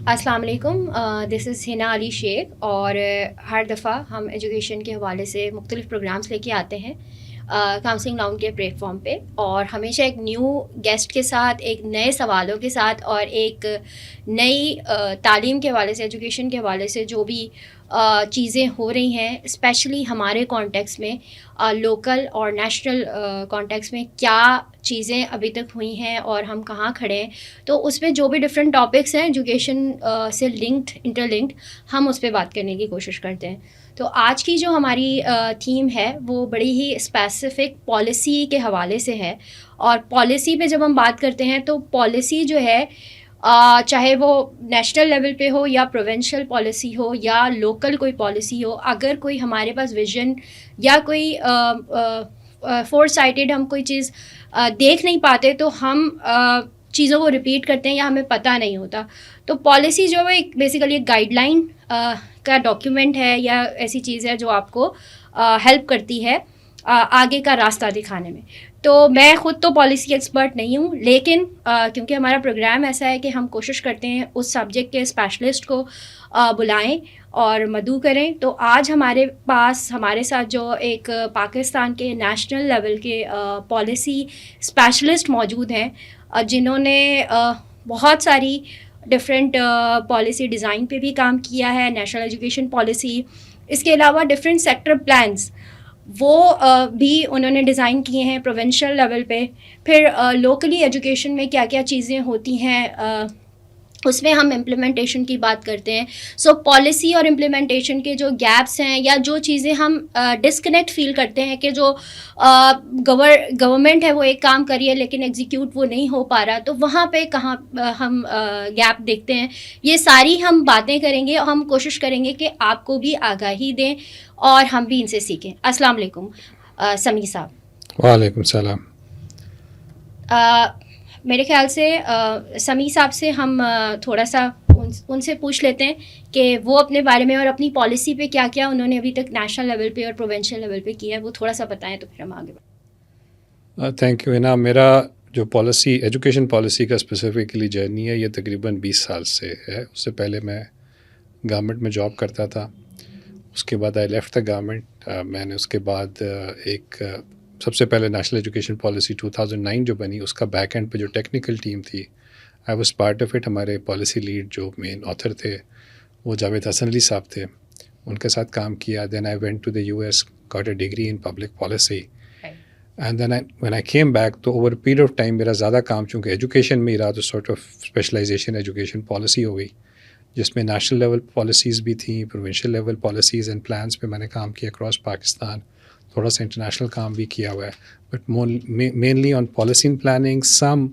السلام علیکم، دس از ہنا علی شیخ، اور ہر دفعہ ہم ایجوکیشن کے حوالے سے مختلف پروگرامس لے کے آتے ہیں کاؤنسلنگ ناؤن کے پلیٹ فارم پہ، اور ہمیشہ ایک نیو گیسٹ کے ساتھ، ایک نئے سوالوں کے ساتھ، اور ایک نئی تعلیم کے حوالے سے، ایجوکیشن کے حوالے سے جو بھی چیزیں ہو رہی ہیں، اسپیشلی ہمارے کانٹیکس میں، لوکل اور نیشنل کانٹیکس میں کیا چیزیں ابھی تک ہوئی ہیں اور ہم کہاں کھڑے ہیں، تو اس میں جو بھی ڈفرینٹ ٹاپکس ہیں ایجوکیشن سے انٹر لنکڈ، ہم اس پہ بات کرنے کی کوشش کرتے ہیں. تو آج کی جو ہماری تھیم ہے وہ بڑی ہی اسپیسیفک پالیسی کے حوالے سے ہے. اور پالیسی پہ جب ہم بات کرتے ہیں تو پالیسی جو ہے، چاہے وہ نیشنل لیول پہ ہو یا پروونشل پالیسی ہو یا لوکل کوئی پالیسی ہو، اگر کوئی ہمارے پاس ویژن یا کوئی فور سائٹڈ ہم کوئی چیز دیکھ نہیں پاتے تو ہم چیزوں کو ریپیٹ کرتے ہیں یا ہمیں پتہ نہیں ہوتا. تو پالیسی جو ہے ایک بیسیکلی ایک گائیڈ لائن کا ڈاکیومنٹ ہے یا ایسی چیز ہے جو آپ کو ہیلپ کرتی ہے آگے کا راستہ دکھانے میں. تو میں خود تو پالیسی ایکسپرٹ نہیں ہوں، لیکن کیونکہ ہمارا پروگرام ایسا ہے کہ ہم کوشش کرتے ہیں اس سبجیکٹ کے اسپیشلسٹ کو بلائیں اور مدعو کریں. تو آج ہمارے پاس ہمارے ساتھ جو ایک پاکستان کے نیشنل لیول کے پالیسی اسپیشلسٹ موجود ہیں، جنہوں نے بہت ساری ڈفرینٹ پالیسی ڈیزائن پہ بھی کام کیا ہے، نیشنل ایجوکیشن پالیسی، اس کے علاوہ ڈفرینٹ سیکٹر پلانس وہ بھی انہوں نے ڈیزائن کیے ہیں پروونشل لیول پہ. پھر لوکلی ایجوکیشن میں کیا کیا چیزیں ہوتی ہیں، اس میں ہم امپلیمنٹیشن کی بات کرتے ہیں. سو پالیسی اور امپلیمنٹیشن کے جو گیپس ہیں یا جو چیزیں ہم ڈسکنیکٹ فیل کرتے ہیں کہ جو گورنمنٹ ہے وہ ایک کام کری ہے لیکن ایگزیکیوٹ وہ نہیں ہو پا رہا، تو وہاں پہ کہاں ہم گیپ دیکھتے ہیں، یہ ساری ہم باتیں کریں گے اور ہم کوشش کریں گے کہ آپ کو بھی آگاہی دیں اور ہم بھی ان سے سیکھیں. السلام علیکم سمیع صاحب. وعلیکم السلام. میرے خیال سے سمیع صاحب سے ہم تھوڑا سا ان سے پوچھ لیتے ہیں کہ وہ اپنے بارے میں اور اپنی پالیسی پہ کیا کیا انہوں نے ابھی تک نیشنل لیول پہ اور پروونشل لیول پہ کیا ہے وہ تھوڑا سا بتائیں تو پھر ہم آگے بڑھیں. تھینک یو ہنا. میرا جو پالیسی ایجوکیشن پالیسی کا اسپیسیفکلی جرنی ہے یہ تقریباً 20 سال سے ہے. اس سے پہلے میں گورنمنٹ میں جاب کرتا تھا، اس کے بعد آئی لیفٹ دا گورنمنٹ. میں نے اس کے بعد ایک سب سے پہلے نیشنل ایجوکیشن پالیسی 2009 جو بنی، اس کا بیک اینڈ پہ جو ٹیکنیکل ٹیم تھی، I was part of it. ہمارے پالیسی لیڈ جو مین آتھر تھے وہ جاوید حسن علی صاحب تھے، ان کے ساتھ کام کیا. Then I went to the US, got a degree in public policy. And then when I came back تو اوور پیریڈ آف ٹائم میرا زیادہ کام چونکہ ایجوکیشن میں ہی رہا تو sort of specialization education policy ہو گئی، جس میں نیشنل لیول پالیسیز بھی تھیں، provincial level policies and plans پہ میں نے کام کیا اکراس پاکستان. تھوڑا سا انٹرنیشنل کام بھی کیا ہوا ہے، but mainly on policy and planning, some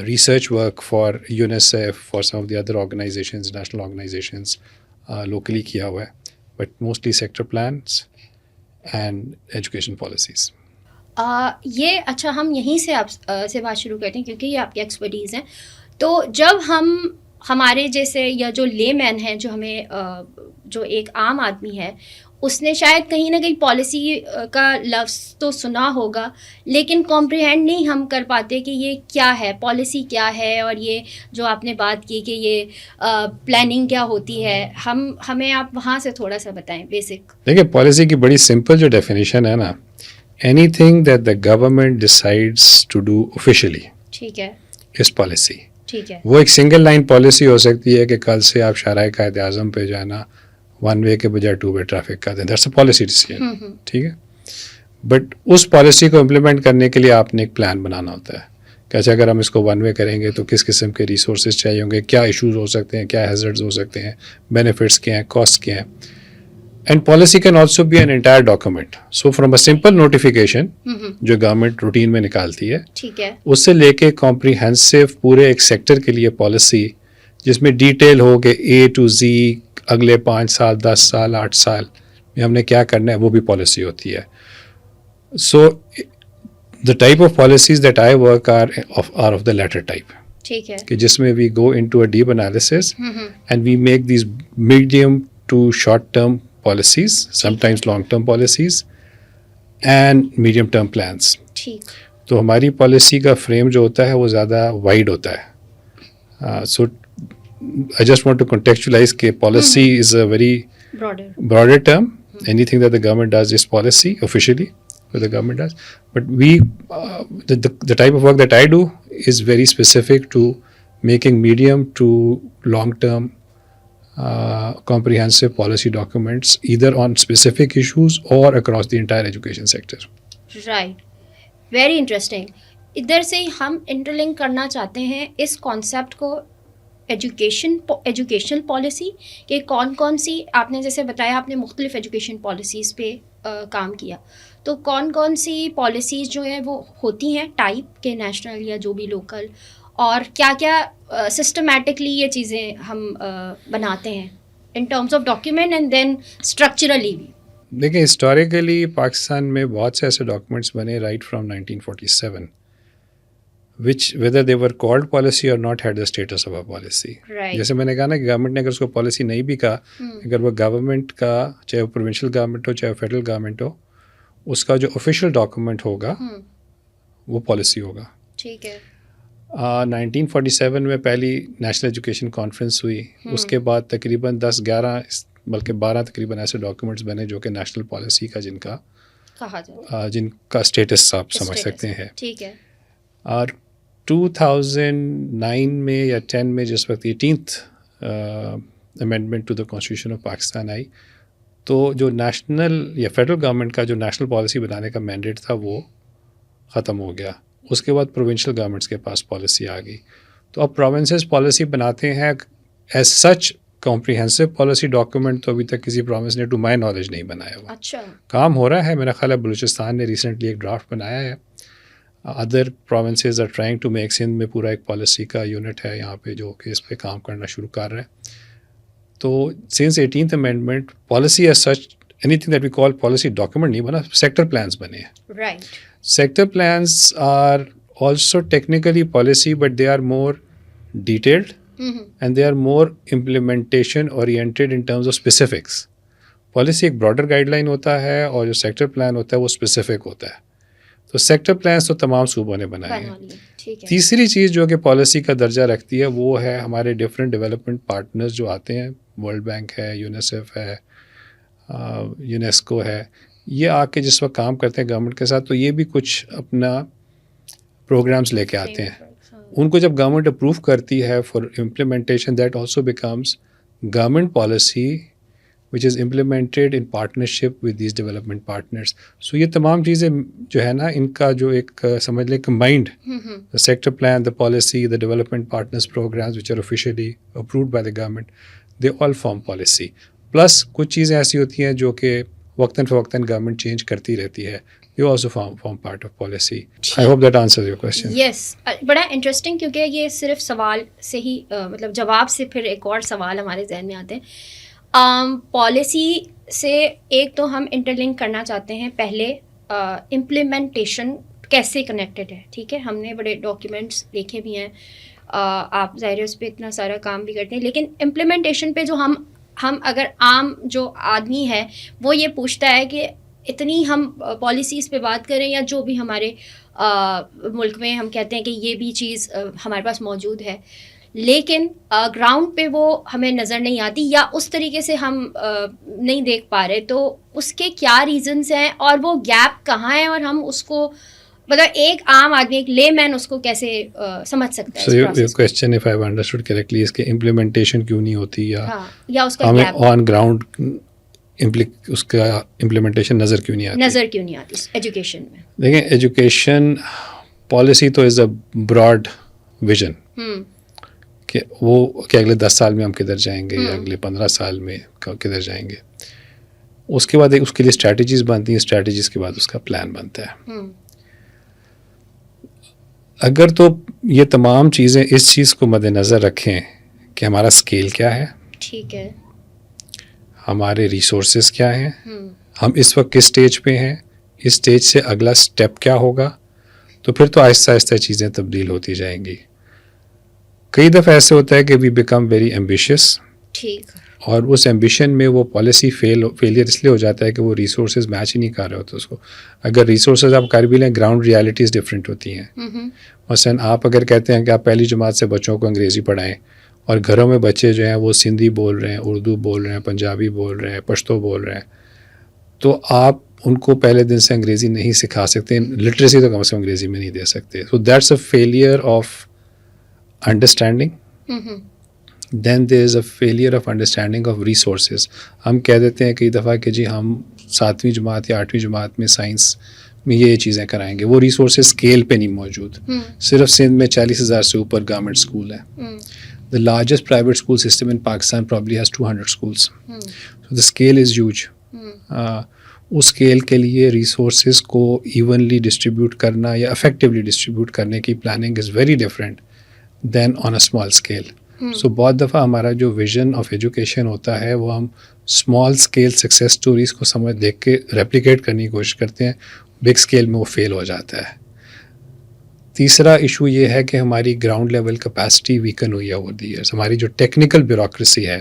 research work for UNICEF, for some of the other organisations, national organisations locally کیا ہوا ہے، but mostly sector plans and education policies. یہ اچھا، ہم یہیں سے آپ سے بات شروع کرتے ہیں کیونکہ یہ آپ کی ایکسپرٹیز ہیں. تو جب ہم ہمارے جیسے یا جو لے مین ہیں، جو ہمیں جو ایک عام آدمی ہے، اس نے شاید کہیں نہ کہیں پالیسی کا لفظ تو سنا ہوگا لیکن کمپریہینڈ نہیں ہم کر پاتے کہ یہ کیا ہے، پالیسی کیا ہے، اور یہ جو آپ نے بات کی کہ یہ پلاننگ کیا ہوتی ہے، ہمیں آپ وہاں سے تھوڑا سا بتائیں بیسک. دیکھیں پالیسی کی بڑی سمپل جو ڈیفینیشن ہے نا، anything that the government decides to do officially, ٹھیک ہے، اس پالیسی. ٹھیک ہے. وہ ایک سنگل لائن پالیسی ہو سکتی ہے کہ کل سے آپ شاہراہ قائد اعظم پہ جو ہے نا 1 وے کے بجائے 2 وے ٹریفک کر دیں، دیٹس اے پالیسی ڈیسیژن، ٹھیک ہے. بٹ اس پالیسی کو امپلیمنٹ کرنے کے لیے آپ نے ایک پلان بنانا ہوتا ہے کہ اچھا اگر ہم اس کو 1 وے کریں گے تو کس قسم کے ریسورسز چاہیے ہوں گے، کیا ایشوز ہو سکتے ہیں، کیا ہیزرڈز ہو سکتے ہیں، بینیفٹس کیا ہیں، کاسٹ کیا ہیں. And policy can also be an entire document. So from a simple notification جو گورنمنٹ روٹین میں نکالتی ہے، ٹھیک ہے، اس سے لے کے کمپریہنسو پورے ایک سیکٹر کے لیے پالیسی جس میں ڈیٹیل ہو کہ A to Z اگلے 5 سال 10 سال 8 سال میں ہم نے کیا کرنا ہے، وہ بھی پالیسی ہوتی ہے. So the type of policies that I work are of the latter type, ٹھیک ہے، کہ جس میں we go in to a deep analysis and we make these medium to short term policies, sometimes long term policies and medium term plans. ٹھیک. تو ہماری policy کا frame جو ہوتا ہے وہ زیادہ وائڈ ہوتا ہے. سو I just want to contextualize that policy is a very broader term. Anything that the government does is policy officially, what the government does. But the type of work that I do is very specific to making medium to long-term comprehensive policy documents, either on specific issues or across the entire education sector. Right. Very interesting. ادھر سے ہی ہم interlink کرنا چاہتے ہیں اس concept کو educational policy کہ کون کون سی آپ نے جیسے بتایا آپ نے مختلف ایجوکیشن پالیسیز پہ کام کیا, تو کون کون سی پالیسیز جو ہیں وہ ہوتی ہیں ٹائپ کے نیشنل یا جو بھی لوکل, اور کیا کیا سسٹمیٹکلی یہ چیزیں ہم بناتے ہیں in terms of document and then structurally بھی. دیکھیں ہسٹوریکلی پاکستان میں بہت سے ایسے ڈاکومنٹس بنے right from 1947 which whether they were called policy or not had the status of a policy. Right. جیسے میں نے کہا نا کہ گورنمنٹ نے اگر اس کو پالیسی نہیں بھی کہا, اگر وہ گورنمنٹ کا چاہے وہ پروونشل گورنمنٹ ہو چاہے وہ فیڈرل گورنمنٹ ہو, اس کا جو آفیشیل ڈاکومنٹ ہوگا وہ پالیسی ہوگا. ٹھیک ہے. 1947 میں پہلی نیشنل ایجوکیشن کانفرنس ہوئی, اس کے بعد تقریباً 10-11 بلکہ 12 تقریباً ایسے ڈاکومنٹس بنے جو کہ نیشنل پالیسی کا جن کا اسٹیٹس آپ سمجھ سکتے ہیں. ٹھیک ہے. اور 2009 میں یا 10 میں جس وقت 18th amendment to the constitution of Pakistan آئی, تو جو نیشنل یا فیڈرل گورنمنٹ کا جو نیشنل پالیسی بنانے کا مینڈیٹ تھا وہ ختم ہو گیا. اس کے بعد پروونشل گورنمنٹس کے پاس پالیسی آ گئی. تو اب پروونسز پالیسی بناتے ہیں as such comprehensive policy document تو ابھی تک کسی پروونس نے ٹو مائی نالج نہیں بنایا ہوا. اچھا. کام ہو رہا ہے, میرا خیال ہے بلوچستان نے ریسنٹلی ایک ڈرافٹ بنایا ہے. Other provinces are trying to make. Sindh میں پورا ایک پالیسی کا یونٹ ہے یہاں پہ جو کہ اس پہ کام کرنا شروع کر رہا ہے. تو since 18th amendment policy as such anything that we call policy document نہیں بنا, سیکٹر پلانس بنے ہیں. Right. Sector plans are also technically policy, but they are more detailed and they are more implementation oriented in terms of specifics. Policy ایک broader guideline ہوتا ہے اور جو sector plan ہوتا ہے وہ specific ہوتا ہے. تو sector plans تو تمام صوبوں نے بنائے ہیں. تیسری چیز جو کہ پالیسی کا درجہ رکھتی ہے وہ ہے ہمارے ڈفرینٹ ڈیولپمنٹ پارٹنرز جو آتے ہیں, ورلڈ بینک ہے, یونیسیف ہے, یونیسکو ہے, یہ آ کے جس وقت کام کرتے ہیں گورنمنٹ کے ساتھ تو یہ بھی کچھ اپنا پروگرامز لے کے آتے ہیں. ان کو جب گورنمنٹ اپروو کرتی ہے for implementation, that also becomes government policy which is implemented in partnership with these development partners. So یہ تمام چیزیں جو ہے نا ان کا جو ایک سمجھ لیں combined the sector plan, the policy, the development partners programmes which are officially approved by the government, they all form policy. Plus کچھ چیزیں ایسی ہوتی ہیں جو کہ وقتاً فوقتاً گورنمنٹ چینج کرتی رہتی ہے. You also form part of policy. I hope that answers your question. Yes. بڑا انٹرسٹنگ, کیونکہ یہ صرف سوال سے ہی مطلب جواب سے پھر ایک اور سوال ہمارے ذہن میں آتے ہیں. پالیسی سے ایک تو ہم انٹرلنک کرنا چاہتے ہیں پہلے امپلیمنٹیشن کیسے کنیکٹڈ ہے. ٹھیک ہے, ہم نے بڑے ڈاکیومنٹس دیکھے بھی ہیں, آپ ظاہر ہے اس پہ اتنا سارا کام بھی کرتے ہیں, لیکن امپلیمنٹیشن پہ جو ہم اگر عام جو آدمی ہے وہ یہ پوچھتا ہے کہ اتنی ہم پالیسیز پہ بات کریں یا جو بھی ہمارے ملک میں ہم کہتے ہیں کہ یہ بھی چیز ہمارے پاس موجود ہے, لیکن گراؤنڈ پہ وہ ہمیں نظر نہیں آتی یا اس طریقے سے ہم نہیں دیکھ پا رہے. تو اس کے کیا ریزنس ہیں اور وہ گیپ کہاں ہے, اور ہم اس کو مطلب ایک عام آدمی, ایک لے مین اس کو کیسے سمجھ سکتا ہے. So your question, if I've understood correctly, is کہ implementation کیوں نہیں ہوتی یا اس کا ہمیں آن گراؤنڈ اس کا امپلیمنٹیشن نظر کیوں نہیں آتی ایجوکیشن میں. دیکھیں ایجوکیشن پالیسی تو از اے براڈ ویژن کہ وہ کہ اگلے 10 سال میں ہم کدھر جائیں گے یا اگلے 15 سال میں کدھر جائیں گے. اس کے بعد اس کے لیے اسٹریٹجیز بنتی ہیں, اسٹریٹجیز کے بعد اس کا پلان بنتا ہے. اگر تو یہ تمام چیزیں اس چیز کو مد نظر رکھیں کہ ہمارا اسکیل کیا ہے, ٹھیک ہے, ہمارے ریسورسز کیا ہیں, ہم اس وقت کس اسٹیج پہ ہیں, اس اسٹیج سے اگلا اسٹیپ کیا ہوگا, تو پھر تو آہستہ آہستہ چیزیں تبدیل ہوتی جائیں گی. کئی دفعہ ایسے ہوتا ہے کہ وی بیکم ویری ایمبیشیس, ٹھیک, اور اس ایمبیشن میں وہ پالیسی فیلئر اس لیے ہو جاتا ہے کہ وہ ریسورسز میچ ہی نہیں کر رہے ہوتے اس کو. اگر ریسورسز آپ کر بھی لیں, گراؤنڈ ریالٹیز ڈفرینٹ ہوتی ہیں. مثلاً آپ اگر کہتے ہیں کہ آپ پہلی جماعت سے بچوں کو انگریزی پڑھائیں اور گھروں میں بچے جو ہیں وہ سندھی بول رہے ہیں, اردو بول رہے ہیں, پنجابی بول رہے ہیں, پشتو بول رہے ہیں, تو آپ ان کو پہلے دن سے انگریزی نہیں سکھا سکتے, لٹریسی تو کم سے کم انگریزی میں نہیں دے سکتے. So that's a failure of understanding. Then there is a failure of understanding of resources. ہم کہہ دیتے ہیں کئی دفعہ کہ جی ہم 7ویں جماعت یا 8ویں جماعت میں سائنس میں یہ چیزیں کرائیں گے, وہ ریسورسز اسکیل پہ نہیں موجود. صرف سندھ میں 40,000 سے اوپر گورنمنٹ اسکول ہیں. The largest private school system in Pakistan probably has 200 schools. So the scale is huge. اس اسکیل کے لیے ریسورسز کو ایونلی ڈسٹریبیوٹ کرنا یا افیکٹولی ڈسٹریبیوٹ کرنے کی planning is very different than on a small scale. So بہت دفعہ ہمارا جو ویژن آف ایجوکیشن ہوتا ہے وہ ہم اسمال اسکیل سکسیز اسٹوریز کو دیکھ کے ریپلیکیٹ کرنے کی کوشش کرتے ہیں, بگ اسکیل میں وہ فیل ہو جاتا ہے. تیسرا ایشو یہ ہے کہ ہماری گراؤنڈ لیول کیپیسٹی ویکن ہوئی ہے اوور دی ایئرس. ہماری جو ٹیکنیکل بیوروکریسی ہے,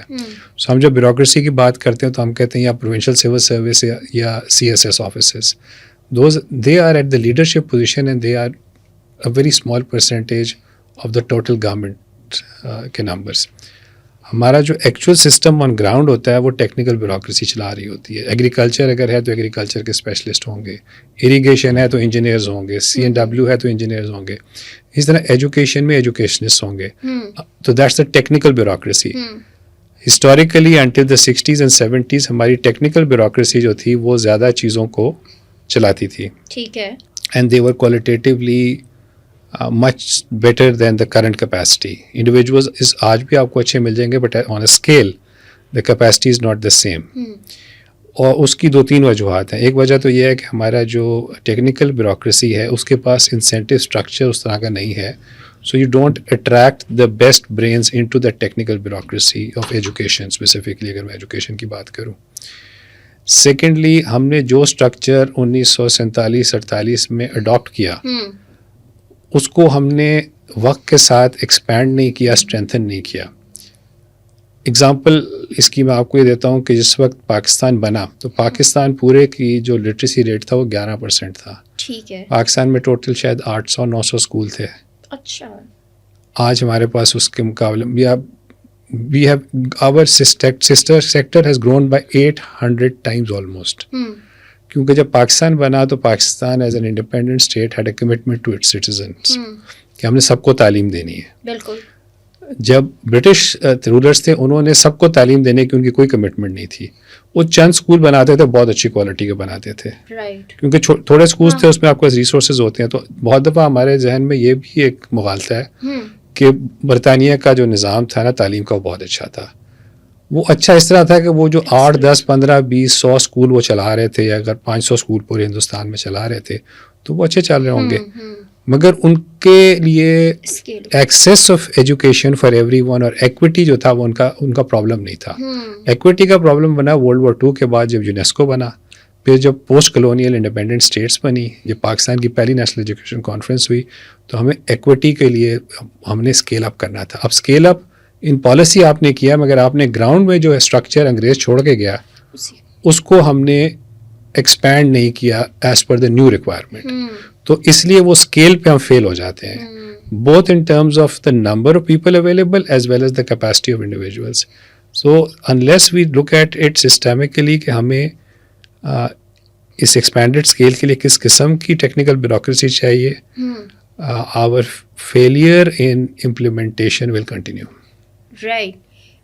سو ہم جب بیوروکریسی کی بات کرتے ہیں تو ہم کہتے ہیں یا پروونشل سول سروس یا CSS offices, those they are at the leadership position and they are a very small percentage of the total government کے نمبرس. ہمارا جو ایکچوئل سسٹم آن گراؤنڈ ہوتا ہے وہ ٹیکنیکل بیوروکریسی چلا رہی ہوتی ہے. ایگریکلچر اگر ہے تو ایگریکلچر کے اسپیشلسٹ ہوں گے, اریگیشن ہے تو انجینئرز ہوں گے, C&W ہے تو انجینئرز ہوں گے, اس طرح ایجوکیشن میں ایجوکیشنسٹ ہوں گے. تو that's the technical bureaucracy. Historically until the 60s and 70s ہماری ٹیکنیکل بیوروکریسی جو تھی وہ زیادہ چیزوں کو چلاتی تھی. ٹھیک ہے. And they were qualitatively much better than the current capacity. Individuals is آج بھی آپ کو اچھے مل جائیں گے but on a scale the capacity is not the same. اور اس کی 2-3 وجوہات ہیں. ایک وجہ تو یہ ہے کہ ہمارا جو ٹیکنیکل بیوروکریسی ہے اس کے پاس انسینٹیو اسٹرکچر اس طرح کا نہیں ہے. So you don't attract the best brains into the technical bureaucracy of education specifically اگر میں ایجوکیشن کی بات کروں. سیکنڈلی ہم نے جو اسٹرکچر 1947-48 میں اڈاپٹ کیا اس کو ہم نے وقت کے ساتھ ایکسپینڈ نہیں کیا, اسٹرینتھن نہیں کیا. اگزامپل اس کی میں آپ کو یہ دیتا ہوں کہ جس وقت پاکستان بنا تو پاکستان پورے کی جو لٹریسی ریٹ تھا وہ 11% تھا. ٹھیک ہے. پاکستان میں ٹوٹل شاید 800-900 اسکول تھے. اچھا. آج ہمارے پاس اس کے مقابلے we have our sister sector has grown by 800 times almost. کیونکہ جب پاکستان بنا تو Pakistan as an independent state had a commitment to its citizens کہ ہم نے سب کو تعلیم دینی ہے. بالکل. جب برٹش رولرس تھے انہوں نے سب کو تعلیم دینے کی ان کی کوئی کمٹمنٹ نہیں تھی. وہ چند اسکول بناتے تھے, بہت اچھی کوالٹی کے بناتے تھے, کیونکہ تھوڑے اسکولس تھے اس میں آپ کے پاس ریسورسز ہوتے ہیں. تو بہت دفعہ ہمارے ذہن میں یہ بھی ایک مغالطہ ہے کہ برطانیہ کا جو نظام تھا نا تعلیم کا وہ بہت اچھا تھا. وہ اچھا اس طرح تھا کہ وہ جو 8, 10, 15, 20, 100 اسکول وہ چلا رہے تھے, یا اگر 500 اسکول پورے ہندوستان میں چلا رہے تھے تو وہ اچھے چل رہے ہوں گے, مگر ان کے لیے access of education for every one اور ایکویٹی جو تھا وہ ان کا پرابلم نہیں تھا. ایکویٹی کا پرابلم بنا World War II کے بعد جب یونیسکو بنا, پھر جب پوسٹ کلونیل انڈیپینڈنٹ اسٹیٹس بنی, جب پاکستان کی پہلی نیشنل ایجوکیشن کانفرنس ہوئی تو ہمیں ایکویٹی کے لیے ہم نے اسکیل اپ کرنا تھا. اب اسکیل اپ ان پالیسی آپ نے کیا, مگر آپ نے گراؤنڈ میں جو اسٹرکچر انگریز چھوڑ کے گیا اس کو ہم نے ایکسپینڈ نہیں کیا as per the new requirement. تو اس لیے وہ اسکیل پہ ہم فیل ہو جاتے ہیں, both in terms of the number of people available as well as the capacity of individuals. So unless we look at it systematically کہ ہمیں اس ایکسپینڈیڈ اسکیل کے لیے کس قسم کی ٹیکنیکل بیوروکریسی چاہیے, our failure in implementation will continue. Right.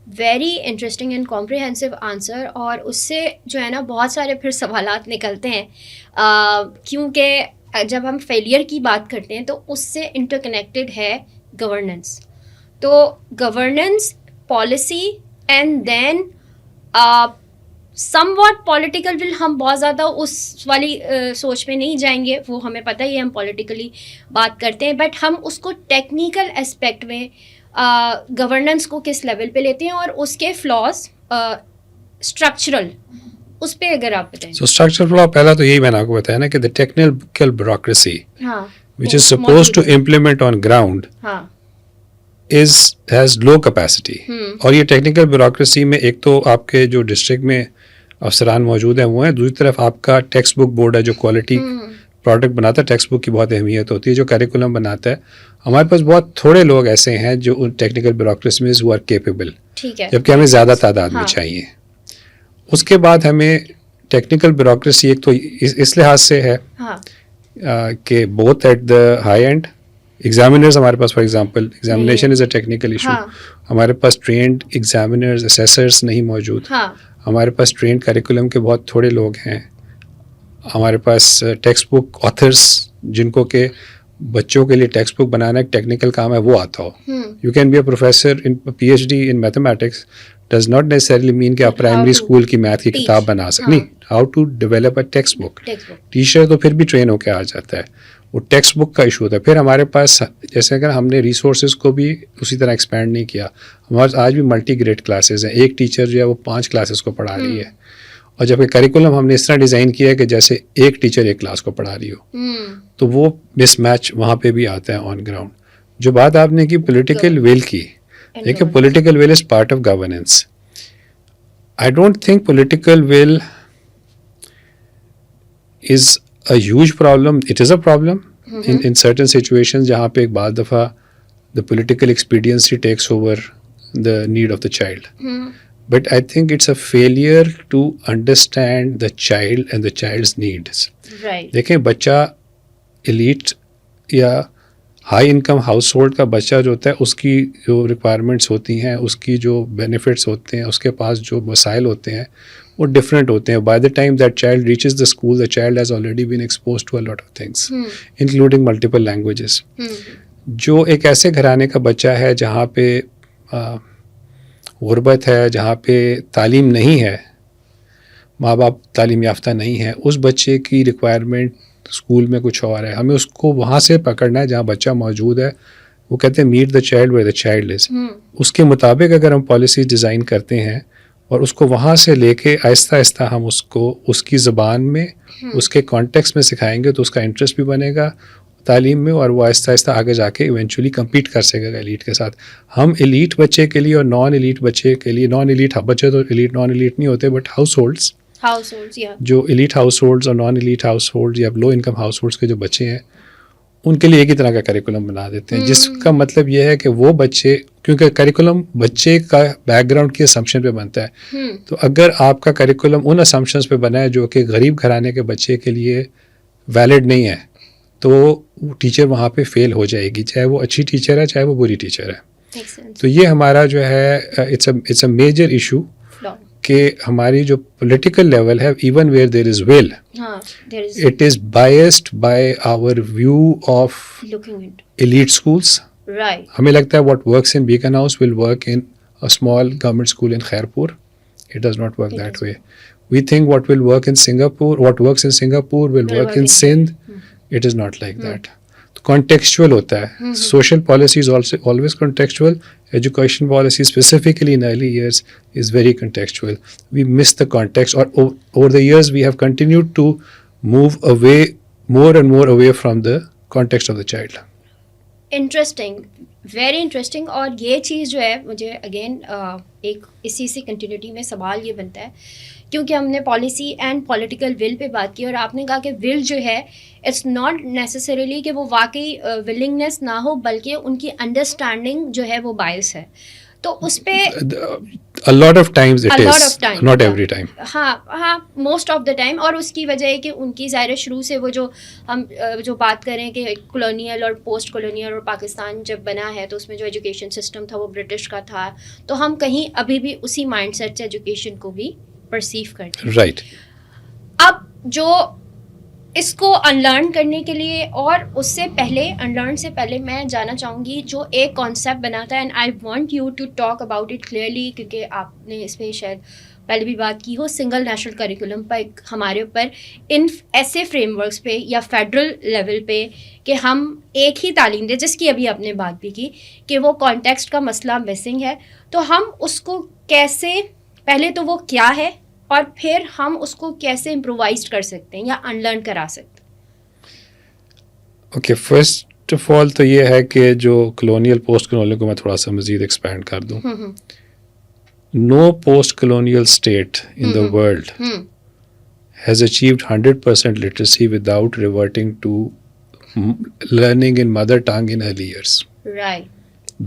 Very interesting and comprehensive answer. اور اس سے جو ہے نا بہت سارے پھر سوالات نکلتے ہیں, کیونکہ جب ہم فیلئر کی بات کرتے ہیں تو اس سے انٹر کنیکٹڈ ہے گورننس. تو governance, policy and then somewhat political will. ہم بہت زیادہ اس والی سوچ میں نہیں جائیں گے, وہ ہمیں پتہ ہی ہے ہم پولیٹیکلی بات کرتے ہیں, بٹ ہم اس کو ٹیکنیکل اسپیکٹ میں گورننس کو کس لیول پہ لیتے ہیں اور اس کے فلاز اسٹرکچرل, اس پہ اگر آپ بتائیں. سو اسٹرکچرل فلا پہلا تو یہی میں نے آپ کو بتایا نا کہ the technical bureaucracy which is supposed to implement on ground has low capacity. اور یہ ٹیکنیکل بیوروکریسی میں ایک تو آپ کے جو ڈسٹرکٹ میں افسران موجود ہیں وہ ہیں, دوسری طرف آپ کا ٹیکسٹ بک بورڈ ہے جو کوالٹی پروڈکٹ بناتا ہے ٹیکسٹ بک کی بہت اہمیت ہوتی ہے. جو کریکولم بناتا ہے, ہمارے پاس بہت تھوڑے لوگ ایسے ہیں جو in technical bureaucracy who are capable, جبکہ ہمیں زیادہ تعداد میں چاہیے. اس کے بعد ہمیں ٹیکنیکل بیوروکریسی ایک تو اس لحاظ سے ہے کہ both at the high end examiners ہمارے پاس, for example examination is a technical issue, ہمارے پاس ٹرینڈ ایگزامینرز اسیسرز نہیں موجود, ہمارے پاس ٹرینڈ کریکولم کے بہت تھوڑے لوگ ہیں, ہمارے پاس ٹیکسٹ بک آتھرس جن کو کہ بچوں کے لیے ٹیکسٹ بک بنانا ایک ٹیکنیکل کام ہے وہ آتا ہو. You can be a professor in P H D in mathematics does not necessarily mean کہ آپ پرائمری اسکول کی میتھ کی کتاب بنا سکیں. نہیں, how to develop a textbook. Teacher تو پھر بھی ٹرین ہو کے آ جاتا ہے, وہ ٹیکسٹ بک کا ایشو ہوتا ہے. پھر ہمارے پاس جیسے اگر ہم نے ریسورسز کو بھی اسی طرح ایکسپینڈ نہیں کیا, ہمارے آج بھی ملٹی گریڈ کلاسز ہیں, ایک ٹیچر جو ہے وہ 5 کلاسز کو پڑھا رہی ہے, اور جب کہ کریکولم ہم نے اس طرح ڈیزائن کیا ہے کہ جیسے ایک ٹیچر ایک کلاس کو پڑھا رہی ہو, تو وہ مس میچ وہاں پہ بھی آتا ہے آن گراؤنڈ. جو بات آپ نے کی پولیٹیکل ول کی, دیکھیں political will is part of governance. I don't think political will is a huge problem. It is a problem in certain situations جہاں پہ ایک بعض دفعہ the political expediency takes over the need of the child. But I think it's a failure to understand the child and the child's needs. Right. دیکھیں بچہ elite یا high income house hold کا بچہ جو ہوتا ہے اس کی جو ریکوائرمنٹس ہوتی ہیں, اس کی جو بینیفٹس ہوتے ہیں, اس کے پاس جو وسائل ہوتے ہیں وہ ڈفرینٹ ہوتے ہیں. By the time that child reaches the school, the child has already been exposed to a lot of things including multiple languages. جو ایک ایسے گھرانے کا بچہ ہے جہاں پہ غربت ہے, جہاں پہ تعلیم نہیں ہے, ماں باپ تعلیم یافتہ نہیں ہے, اس بچے کی ریکوائرمنٹ اسکول میں کچھ اور ہے. ہمیں اس کو وہاں سے پکڑنا ہے جہاں بچہ موجود ہے. وہ کہتے ہیں meet the child where the child is. اس کے مطابق اگر ہم پالیسیز ڈیزائن کرتے ہیں اور اس کو وہاں سے لے کے آہستہ آہستہ ہم اس کو اس کی زبان میں اس کے کانٹیکس میں سکھائیں گے تو اس کا انٹرسٹ بھی بنے گا تعلیم میں, اور وہ آہستہ آہستہ آگے جا کے ایونچولی کمپیٹ کر سکے گا ایلیٹ کے ساتھ. ہم ایلیٹ بچے کے لیے اور نان ایلیٹ بچے کے لیے, نان ایلیٹ بچے تو ایلیٹ نان ایلیٹ نہیں ہوتے, بٹ ہاؤس ہولڈس جو ایلیٹ ہاؤس ہولڈز اور نان ایلیٹ ہاؤس ہولڈ یا لو انکم ہاؤس ہولڈس کے جو بچے ہیں ان کے لیے ایک ہی طرح کا کریکولم بنا دیتے ہیں, جس کا مطلب یہ ہے کہ وہ بچے, کیونکہ کریکولم بچے کا بیک گراؤنڈ کی اسمپشن پہ بنتا ہے, تو اگر آپ کا کریکولم ان اسمپشنس پہ بنا ہے جو کہ غریب گھرانے کے بچے کے لیے ویلڈ نہیں ہے, تو ٹیچر وہاں پہ فیل ہو جائے گی, چاہے وہ اچھی ٹیچر ہے چاہے وہ بری ٹیچر ہے. تو یہ ہمارا جو ہے اٹس اے میجر ایشو کہ ہماری جو پولیٹیکل لیول ہے, even where there is will, it is biased by our view of elite schools. ہمیں لگتا ہے what works in Beaconhouse will work in small government school in Khairpur. It does not work that way. We think what will work in Singapore, what works in Singapore will work in Sindh. It is not like that. Contextual ہوتا ہے. Social policy is always contextual. Education policy specifically in early years is very contextual. We miss the context, or over the years we have continued to move away, more and more away from the context of the child. Interesting, very interesting. اور یہ چیز جو ہے مجھے again ایک اسی سے continuity میں سوال یہ بنتا ہے, کیونکہ ہم نے پالیسی اینڈ پولیٹیکل ول پہ بات کی, اور آپ نے کہا کہ ول جو ہے اٹس ناٹ نیسسریلی کہ وہ واقعی ولنگنیس نہ ہو, بلکہ ان کی انڈرسٹینڈنگ جو ہے وہ باعث ہے. تو اس پہ a lot of times it is, not every time. ہاں موسٹ آف دا ٹائم. اور اس کی وجہ ہے کہ ان کی ظاہر شروع سے وہ جو ہم جو بات کریں کہ کولونیل اور پوسٹ کولونیل اور پاکستان جب بنا ہے تو اس میں جو ایجوکیشن سسٹم تھا وہ برٹش کا تھا, تو ہم کہیں ابھی بھی اسی مائنڈ سیٹ سے ایجوکیشن کو بھی پرسیو کرتے ہیں. رائٹ. اب جو اس کو انلرن کرنے کے لیے, اور اس سے پہلے انلرن سے پہلے میں جاننا چاہوں گی جو ایک کانسیپٹ بنا تھا, and I want you to talk about it clearly, کیونکہ آپ نے اس پہ شاید پہلے بھی بات کی ہو, سنگل نیشنل کریکولم پر ہمارے اوپر ان ایسے فریم ورکس پہ یا فیڈرل لیول پہ کہ ہم ایک ہی تعلیم دیں, جس کی ابھی آپ نے بات بھی کی کہ وہ کانٹیکسٹ کا مسئلہ مسنگ ہے. تو ہم اس کو کیسے, پہلے تو وہ کیا ہے, اور پھر ہم اس کو کیسے امپرووائز کر سکتے ہیں یا انلرن کرا سکتے ہیں؟ اوکے, فرسٹ آف آل تو یہ ہے کہ جو کلونیل پوسٹ کلونیل کو میں تھوڑا سا مزید ایکسپینڈ کر دوں. No post colonial state in the world has achieved 100% literacy without reverting to learning in mother tongue in early years. Right.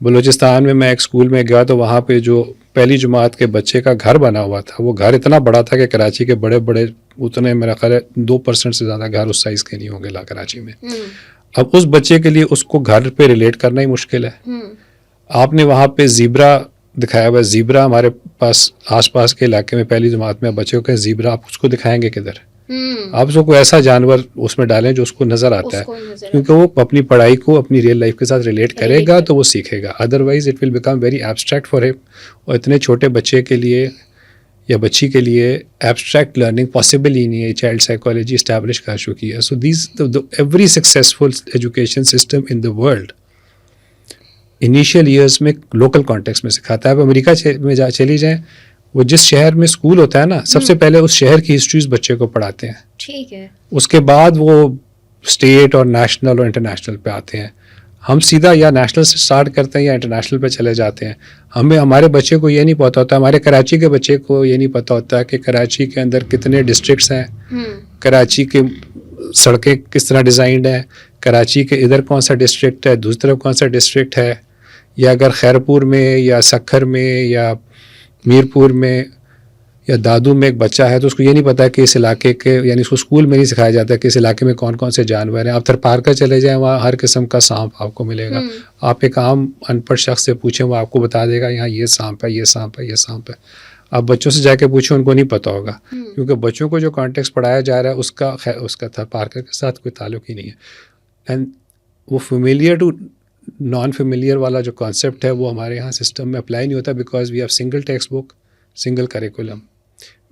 Balochistan میں ایک اسکول میں گیا تو وہاں پہ جو پہلی جماعت کے بچے کا گھر بنا ہوا تھا، وہ گھر اتنا بڑا تھا کہ کراچی کے بڑے بڑے اتنے میرا خیال ہے 2% سے زیادہ گھر اس سائز کے نہیں ہوں گے کراچی میں. اب اس بچے کے لیے اس کو گھر پہ ریلیٹ کرنا ہی مشکل ہے. آپ نے وہاں پہ زیبرا دکھایا ہوا ہے. زیبرا ہمارے پاس آس پاس کے علاقے میں پہلی جماعت میں بچے کو کہیں زیبرا، آپ اس کو دکھائیں گے کدھر؟ آپ اس کو کوئی ایسا جانور اس میں ڈالیں جو اس کو نظر آتا ہے، کیونکہ وہ اپنی پڑھائی کو اپنی ریئل لائف کے ساتھ ریلیٹ کرے گا تو وہ سیکھے گا. Otherwise it will become very abstract for ہم. اور اتنے چھوٹے بچے کے لیے یا بچی کے لیے ایبسٹریکٹ لرننگ پاسبل ہی نہیں ہے. چائلڈ سائیکالوجی اسٹیبلش کر چکی ہے. So these every successful education system in the world initial years میں لوکل کانٹیکس میں سکھاتا ہے. اب امریکہ میں چلی جائیں، وہ جس شہر میں اسکول ہوتا ہے نا، سب سے پہلے اس شہر کی ہسٹریز بچے کو پڑھاتے ہیں. ٹھیک ہے. اس کے بعد وہ اسٹیٹ اور نیشنل اور انٹرنیشنل پہ آتے ہیں. ہم سیدھا یا نیشنل سے اسٹارٹ کرتے ہیں یا انٹرنیشنل پہ چلے جاتے ہیں. ہمارے بچے کو یہ نہیں پتہ ہوتا، ہمارے کراچی کے بچے کو یہ نہیں پتہ ہوتا کہ کراچی کے اندر کتنے ڈسٹرکٹس ہیں، کراچی کے سڑکیں کس طرح ڈیزائنڈ ہیں، کراچی کے ادھر کون سا ڈسٹرکٹ ہے، دوسری طرف کون سا ڈسٹرکٹ ہے، یا اگر خیرپور میں یا سکھر میں یا میرپور میں یا دادو میں ایک بچہ ہے تو اس کو یہ نہیں پتا کہ اس علاقے کے، یعنی اس کو اسکول میں نہیں سکھایا جاتا کہ اس علاقے میں کون کون سے جانور ہیں. آپ تھرپارکر چلے جائیں، وہاں ہر قسم کا سانپ آپ کو ملے گا. آپ ایک عام ان پڑھ شخص سے پوچھیں، وہ آپ کو بتا دے گا یہاں یہ سانپ ہے، یہ سانپ ہے، یہ سانپ ہے. آپ بچوں سے جا کے پوچھیں، ان کو نہیں پتہ ہوگا، کیونکہ بچوں کو جو کانٹیکس پڑھایا جا رہا ہے اس کا تھرپارکر کے ساتھ کوئی تعلق ہی نہیں ہے. اینڈ وہ فیملیئر ٹو نان فیملیئر والا جو کانسیپٹ ہے وہ ہمارے یہاں سسٹم میں اپلائی نہیں ہوتا، because we have single textbook, single curriculum.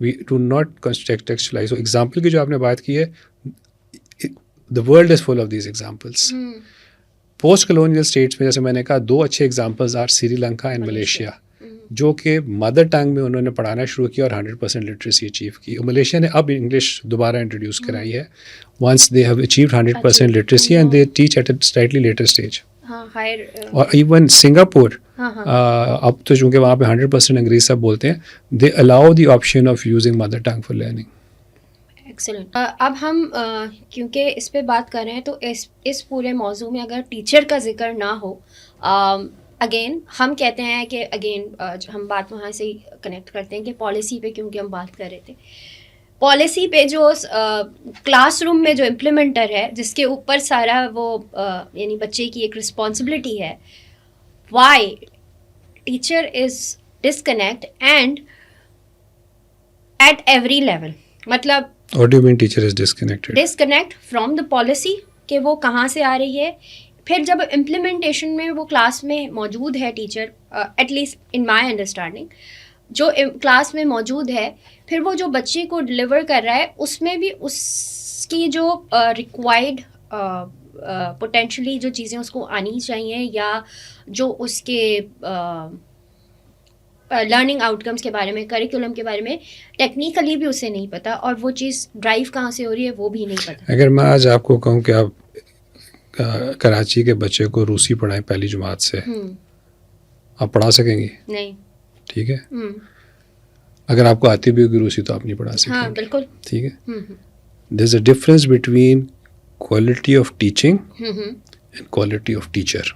We do not contextualise. Example کی جو آپ نے بات کی ہے، the world is full of these examples. Post colonial states میں جیسے میں نے کہا، 2 اچھے examples are Sri Lanka and Malaysia, جو کہ مدر ٹنگ میں انہوں نے پڑھانا شروع کیا اور 100% لٹریسی اچیو کی. ملیشیا نے اب انگلش دوبارہ انٹروڈیوس کرائی ہے. Once they have achieved 100% literacy and they teach at a slightly later stage. اور ایون سنگاپور اب تو چونکہ وہاں پہ 100% انگریزی سب بولتے ہیں، they allow the option of using mother tongue for learning. Excellent. اب ہم کیونکہ اس پہ بات کر رہے ہیں تو اس پورے موضوع میں اگر ٹیچر کا ذکر نہ ہو، اگین ہم کہتے ہیں کہ ہم بات وہاں سے ہی کنیکٹ کرتے ہیں کہ پالیسی پہ، کیونکہ ہم بات کر رہے تھے پالیسی پہ، جو کلاس روم میں جو امپلیمنٹر ہے، جس کے اوپر سارا وہ یعنی بچے کی ایک رسپانسبلٹی ہے. Why teacher is disconnect and at every level. مطلب What do you mean teacher is disconnected? Disconnect from the policy کہ وہ کہاں سے آ رہی ہے. پھر جب امپلیمنٹیشن میں وہ کلاس میں موجود ہے teacher, at least in my understanding جو کلاس میں موجود ہے، پھر وہ جو بچے کو ڈلیور کر رہا ہے اس میں بھی اس کی جو ریکوائرڈ پوٹینشلی جو چیزیں اس کو آنی چاہیے، یا جو اس کے لرننگ آؤٹ کمس کے بارے میں، کریکولم کے بارے میں ٹیکنیکلی بھی اسے نہیں پتہ، اور وہ چیز ڈرائیو کہاں سے ہو رہی ہے وہ بھی نہیں پتہ. اگر میں آج آپ کو کہوں کہ آپ کراچی کے بچے کو روسی پڑھائیں پہلی جماعت سے، آپ پڑھا سکیں گی؟ نہیں. ٹھیک ہے. اگر آپ کو آتی بھی ہوگی روسی تو آپ نہیں پڑھا سکیں. ہاں بالکل. ٹھیک ہے. There is a difference between quality of teaching and quality of teacher.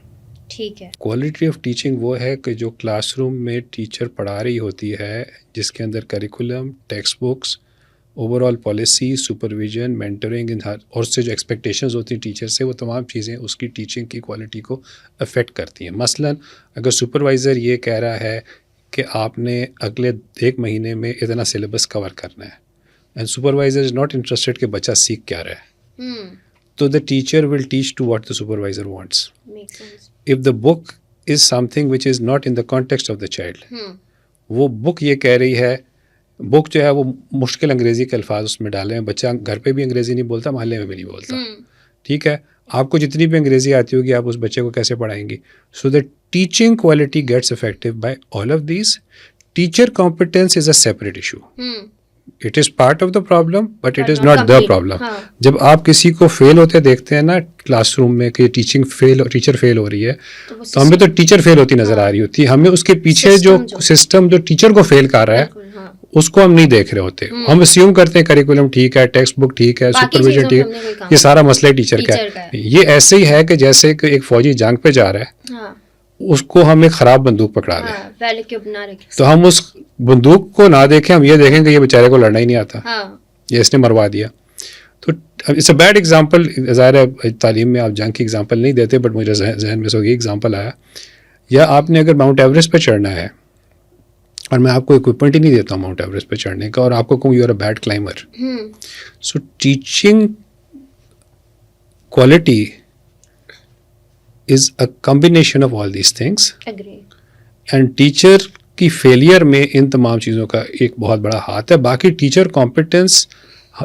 ٹھیک ہے. کوالٹی آف ٹیچنگ وہ ہے کہ جو کلاس روم میں ٹیچر پڑھا رہی ہوتی ہے، جس کے اندر curriculum, text books, overall policy, supervision, mentoring, اور سے جو ایکسپیکٹیشنز ہوتی ہیں ٹیچر سے، وہ تمام چیزیں اس کی ٹیچنگ کی کوالٹی کو افیکٹ کرتی ہیں. مثلاً اگر سپروائزر یہ کہہ رہا ہے کہ آپ نے اگلے 1 مہینے میں اتنا سلیبس کور کرنا ہے، and supervisor is not interested کہ بچہ سیکھ کیا رہا ہے، تو the teacher will teach to what the supervisor wants. Makes sense. If the book is something which is not in the context of the child, وہ بک یہ کہہ رہی ہے، بک جو ہے وہ مشکل انگریزی کے الفاظ اس میں ڈالے ہیں، بچہ گھر پہ بھی انگریزی نہیں بولتا، محلے میں بھی نہیں بولتا. ٹھیک ہے. آپ کو جتنی بھی انگریزی آتی ہوگی آپ اس بچے کو کیسے پڑھائیں گی؟ So the teaching quality gets affected by all of these. Teacher competence is a separate issue. It is part of the problem but it is not the problem. جب آپ کسی کو فیل ہوتے دیکھتے ہیں نا کلاس روم میں کہ ٹیچر فیل ہو رہی ہے، تو ہمیں تو ٹیچر فیل ہوتی نظر آ رہی ہوتی ہے، ہمیں اس کے پیچھے جو سسٹم جو ٹیچر کو فیل کر رہا ہے اس کو ہم نہیں دیکھ رہے ہوتے. ہم اسیوم کرتے ہیں کریکولم ٹھیک ہے، ٹیکسٹ بک ٹھیک ہے، سپرویژن ٹھیک ہے، یہ سارا مسئلہ ٹیچر کا ہے. یہ ایسے ہی ہے کہ جیسے کہ ایک فوجی جنگ پہ جا رہا ہے، اس کو ہم ایک خراب بندوق پکڑا لیں, پہلے کیوب نہ رکھیں, تو ہم اس بندوق کو نہ دیکھیں, ہم یہ دیکھیں کہ یہ بیچارے کو لڑنا ہی نہیں آتا, یہ اس نے مروا دیا. تو اٹس اے بیڈ ایگزامپل. ظاہر ہے تعلیم میں آپ جنگ کی ایگزامپل نہیں دیتے, بٹ مجھے ذہن میں سے یہ ایگزامپل آیا. یا آپ نے اگر ماؤنٹ ایوریسٹ پہ چڑھنا ہے اور میں آپ کو اکوپمنٹ ہی نہیں دیتا ہوں ماؤنٹ ایوریسٹ پہ چڑھنے کا, اور آپ کو کہوں you are a bad climber, so teaching quality is a combination of all these things, and teacher کی فیلئر میں ان تمام چیزوں کا ایک بہت بڑا ہاتھ ہے. باقی ٹیچر کمپیٹنس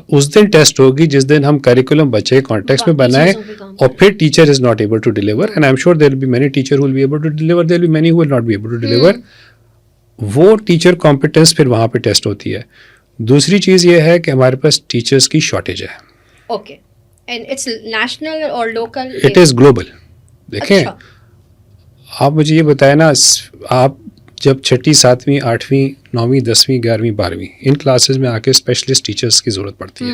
اس دن ٹیسٹ ہوگی جس دن ہم کریکولم بچے کانٹیکس میں بنائیں, اور پھر teacher is not able to deliver, and I am sure there will be many teacher who will be able to deliver, there will be many who will not be able to deliver. وہ teacher competence پھر وہاں پہ test ہوتی ہے. دوسری چیز یہ ہے کہ ہمارے پاس ٹیچرس کی شارٹیج ہے. اوکے, اینڈ اٹس نیشنل اور لوکل, اٹ از گلوبل. دیکھیں آپ مجھے یہ بتائیں نا, آپ جب 6ٹھی 7ویں 8ویں 9ویں 10ویں 11ویں 12ویں ان کلاسز میں آ کے اسپیشلسٹ ٹیچرس کی ضرورت پڑتی ہے.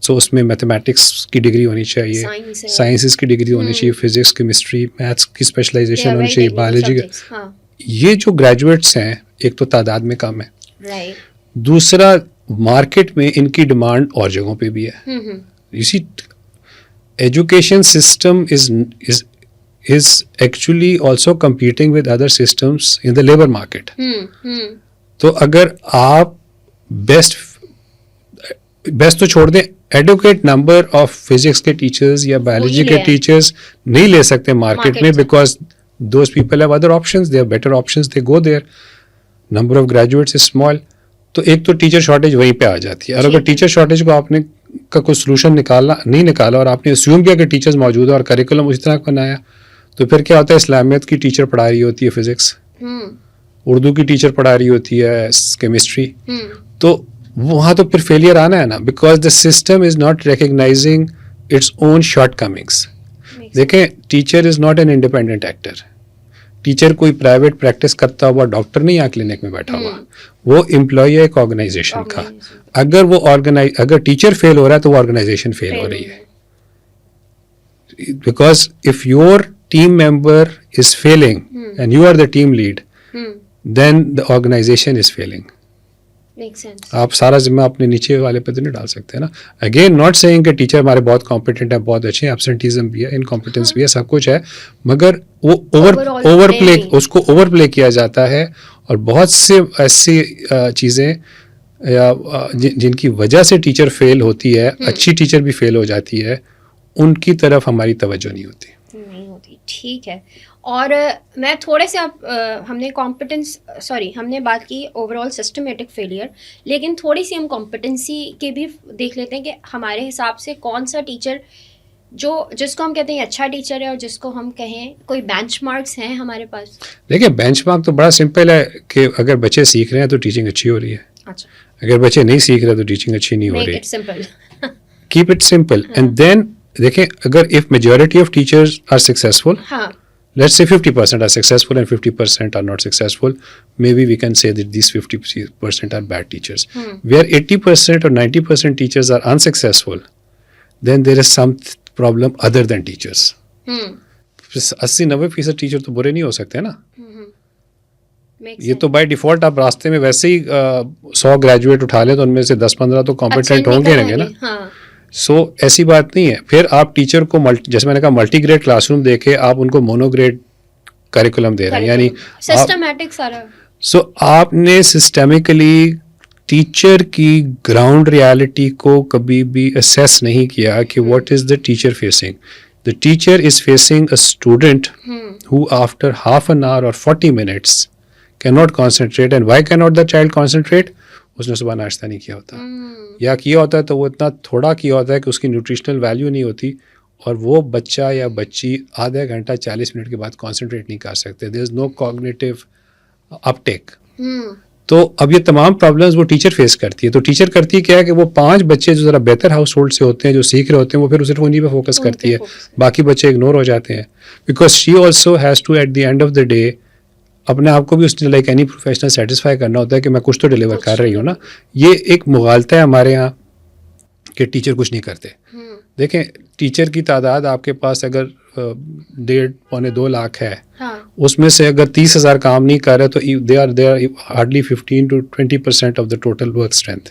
سو اس میں میتھمیٹکس کی ڈگری ہونی چاہیے, سائنسز کی ڈگری ہونی چاہیے, فزکس کیمسٹری میتھس کی اسپیشلائزیشن ہونی چاہیے, بایولوجی کا. یہ جو گریجویٹس ہیں ایک تو تعداد میں کم ہے, دوسرا مارکیٹ میں ان کی ڈیمانڈ اور جگہوں پہ بھی ہے. You see education system is actually also competing with other systems in the labor market. تو اگر آپ بیسٹ تو چھوڑ دیں, ایڈوکیٹ نمبر آف فزکس کے ٹیچرز یا بایولوجی کے ٹیچرز نہیں لے سکتے مارکیٹ میں, because those people have other options, they have better options, they go there, number of graduates is small. تو ایک تو ٹیچر شارٹیج وہیں پہ آ جاتی ہے. اور اگر ٹیچر شارٹیج کو آپ نے کا کوئی سولوشن نہیں نکالا اور آپ نے اسیوم کیا کہ ٹیچرز موجود ہیں اور کریکولم اسی طرح بنایا, تو پھر کیا ہوتا ہے, اسلامیت کی ٹیچر پڑھا رہی ہوتی ہے فزکس, اردو کی ٹیچر پڑھا رہی ہوتی ہے کیمسٹری, تو وہاں تو پھر فیلئر آنا ہے نا, because the system is not recognizing its own shortcomings. دیکھیں teacher is not an independent actor. Teacher کوئی پرائیویٹ پریکٹس کرتا ہوا ڈاکٹر نہیں, یہاں کلینک میں بیٹھا ہوا, وہ امپلائی ہے ایک آرگنائزیشن کا. اگر ٹیچر فیل ہو رہا ہے تو وہ آرگنائزیشن فیل ہو رہی ہے, because if your team member is failing and you are the team lead, then the organization is failing. Makes sense. آپ سارا ذمہ اپنے نیچے والے پہ تو نہیں ڈال سکتے نا. اگین ناٹ سیئنگ کہ ٹیچر ہمارے بہت کمپیٹنٹ ہیں, بہت اچھے ہیں, ایبسنٹیزم بھی ہے, انکمپیٹنس بھی ہے, سب کچھ ہے, مگر وہ اس کو اوور پلے کیا جاتا ہے, اور بہت سے ایسی چیزیں یا جن کی وجہ سے ٹیچر فیل ہوتی ہے, اچھی ٹیچر بھی فیل ہو جاتی ہے, ان کی طرف ہماری توجہ نہیں ہوتی. ٹھیک ہے. اور میں تھوڑے سے ہم نے ہم نے بات کی اوور آل سسٹمیٹک فیلئر, لیکن تھوڑی سی ہم کمپٹنسی کے بھی دیکھ لیتے ہیں کہ ہمارے حساب سے کون سا ٹیچر جس کو ہم کہتے ہیں اچھا ٹیچر ہے, اور جس کو ہم کہیں کوئی بینچ مارکس ہیں ہمارے پاس. دیکھیں بینچ مارک تو بڑا سمپل ہے کہ اگر بچے سیکھ رہے ہیں تو ٹیچنگ اچھی ہو رہی ہے. اچھا, اگر بچے نہیں سیکھ رہے تو ٹیچنگ اچھی نہیں ہو رہی. Keep it simple, and then دیکھیں اگر if majority of teachers are successful, let's say 50% are successful and 50% are not successful, maybe we can say that these 50% are bad teachers. Where 80% or 90% teachers are unsuccessful, then there is some problem other than teachers. 80-90% teacher تو برے نہیں ہو سکتے نا. یہ تو by default آپ راستے میں ویسے ہی 100 گریجویٹ اٹھا لیں تو ان میں سے 10-15 تو کمپیٹنٹ ہوں گے نا. سو ایسی بات نہیں ہے. پھر آپ ٹیچر کو جیسے میں نے کہا ملٹی گریڈ کلاس روم دے کے آپ ان کو مونو گریڈ کریکولم دے رہے ہیں, یعنی سسٹمیٹک سارا. سو آپ نے سسٹمیکلی ٹیچر کی گراؤنڈ ریالٹی کو کبھی بھی اسیس نہیں کیا کہ what is the teacher facing. The teacher is facing a student who after half an hour اور 40 minutes کی ناٹ کانسنٹریٹ. اینڈ وائی کی ناٹ دا چائلڈ کانسنٹریٹ؟ اس نے صبح ناشتہ نہیں کیا ہوتا, یا کیا ہوتا ہے تو وہ اتنا تھوڑا کیا ہوتا ہے کہ اس کی نیوٹریشنل ویلیو نہیں ہوتی, اور وہ بچہ یا بچی آدھا گھنٹہ 40 منٹ کے بعد کانسنٹریٹ نہیں کر سکتے. دیر از نو کوگنیٹیو اپ ٹیک. تو اب یہ تمام پرابلمز وہ ٹیچر فیس کرتی ہے. تو ٹیچر کرتی ہے کیا ہے کہ وہ 5 بچے جو ذرا بہتر ہاؤس ہولڈ سے ہوتے ہیں, جو سیکھ رہے ہوتے ہیں, وہ پھر صرف انہیں پہ فوکس کرتی ہے, باقی بچے اگنور ہو جاتے ہیں. Because she also has to at the end of the day اپنے آپ کو بھی اس نے لائک اینی پروفیشنل سیٹسفائی کرنا ہوتا ہے کہ میں کچھ تو ڈیلیور کر رہی ہوں نا. یہ ایک مغالطہ ہے ہمارے یہاں کہ ٹیچر کچھ نہیں کرتے. دیکھیں ٹیچر کی تعداد آپ کے پاس اگر 1.5-2 لاکھ ہے, ہاں اس میں سے اگر 30,000 کام نہیں کر رہے تو they are hardly 15-20% of the total work strength.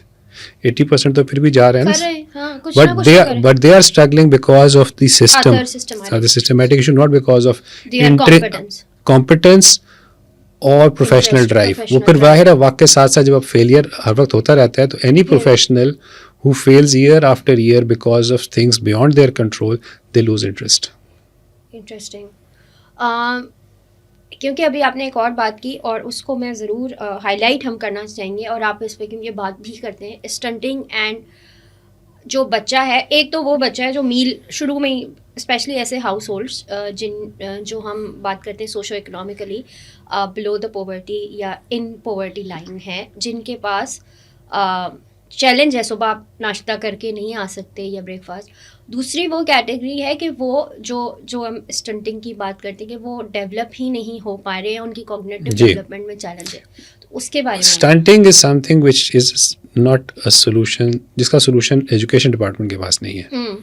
80% تو پھر بھی جا رہے ہیں کر نا, رہے ہیں, ہاں کچھ نہ کچھ تو کریں. but they are struggling because of the system, Other systematic. the systematic issue, not because of Their competence اور پروفیشنل ڈرائیو. وہ پھر ظاہر ہے وقت کے ساتھ ساتھ جب اب فیلئر ہر وقت ہوتا رہتا ہے تو any professional who fails year after year because of things beyond their control, they lose interest. Interesting. کیونکہ ابھی آپ نے ایک اور بات کی اور اس کو میں ضرور ہائی لائٹ ہم کرنا چاہیں گے, اور آپ اس پہ کیونکہ بات بھی کرتے ہیں, اسٹنٹنگ. اینڈ جو بچہ ہے, ایک تو وہ بچہ ہے جو میل شروع میں ہی, اسپیشلی ایسے ہاؤس ہولڈس جو ہم بات کرتے ہیں socio economically below the poverty یا ان پاورٹی لائن ہے, جن کے پاس چیلنج ہے صبح آپ ناشتہ کر کے نہیں آ سکتے یا بریک فاسٹ. دوسری وہ کیٹیگری ہے کہ وہ جو ہم اسٹنٹنگ کی بات کرتے ہیں کہ وہ ڈیولپ ہی نہیں ہو پا رہے ہیں, ان کی کوگنیٹو ڈیولپمنٹ میں چیلنج ہے. تو اس کے بارے میں stunting is something which is not a solution, جس کا سولوشن ایجوکیشن ڈپارٹمنٹ کے پاس نہیں ہے,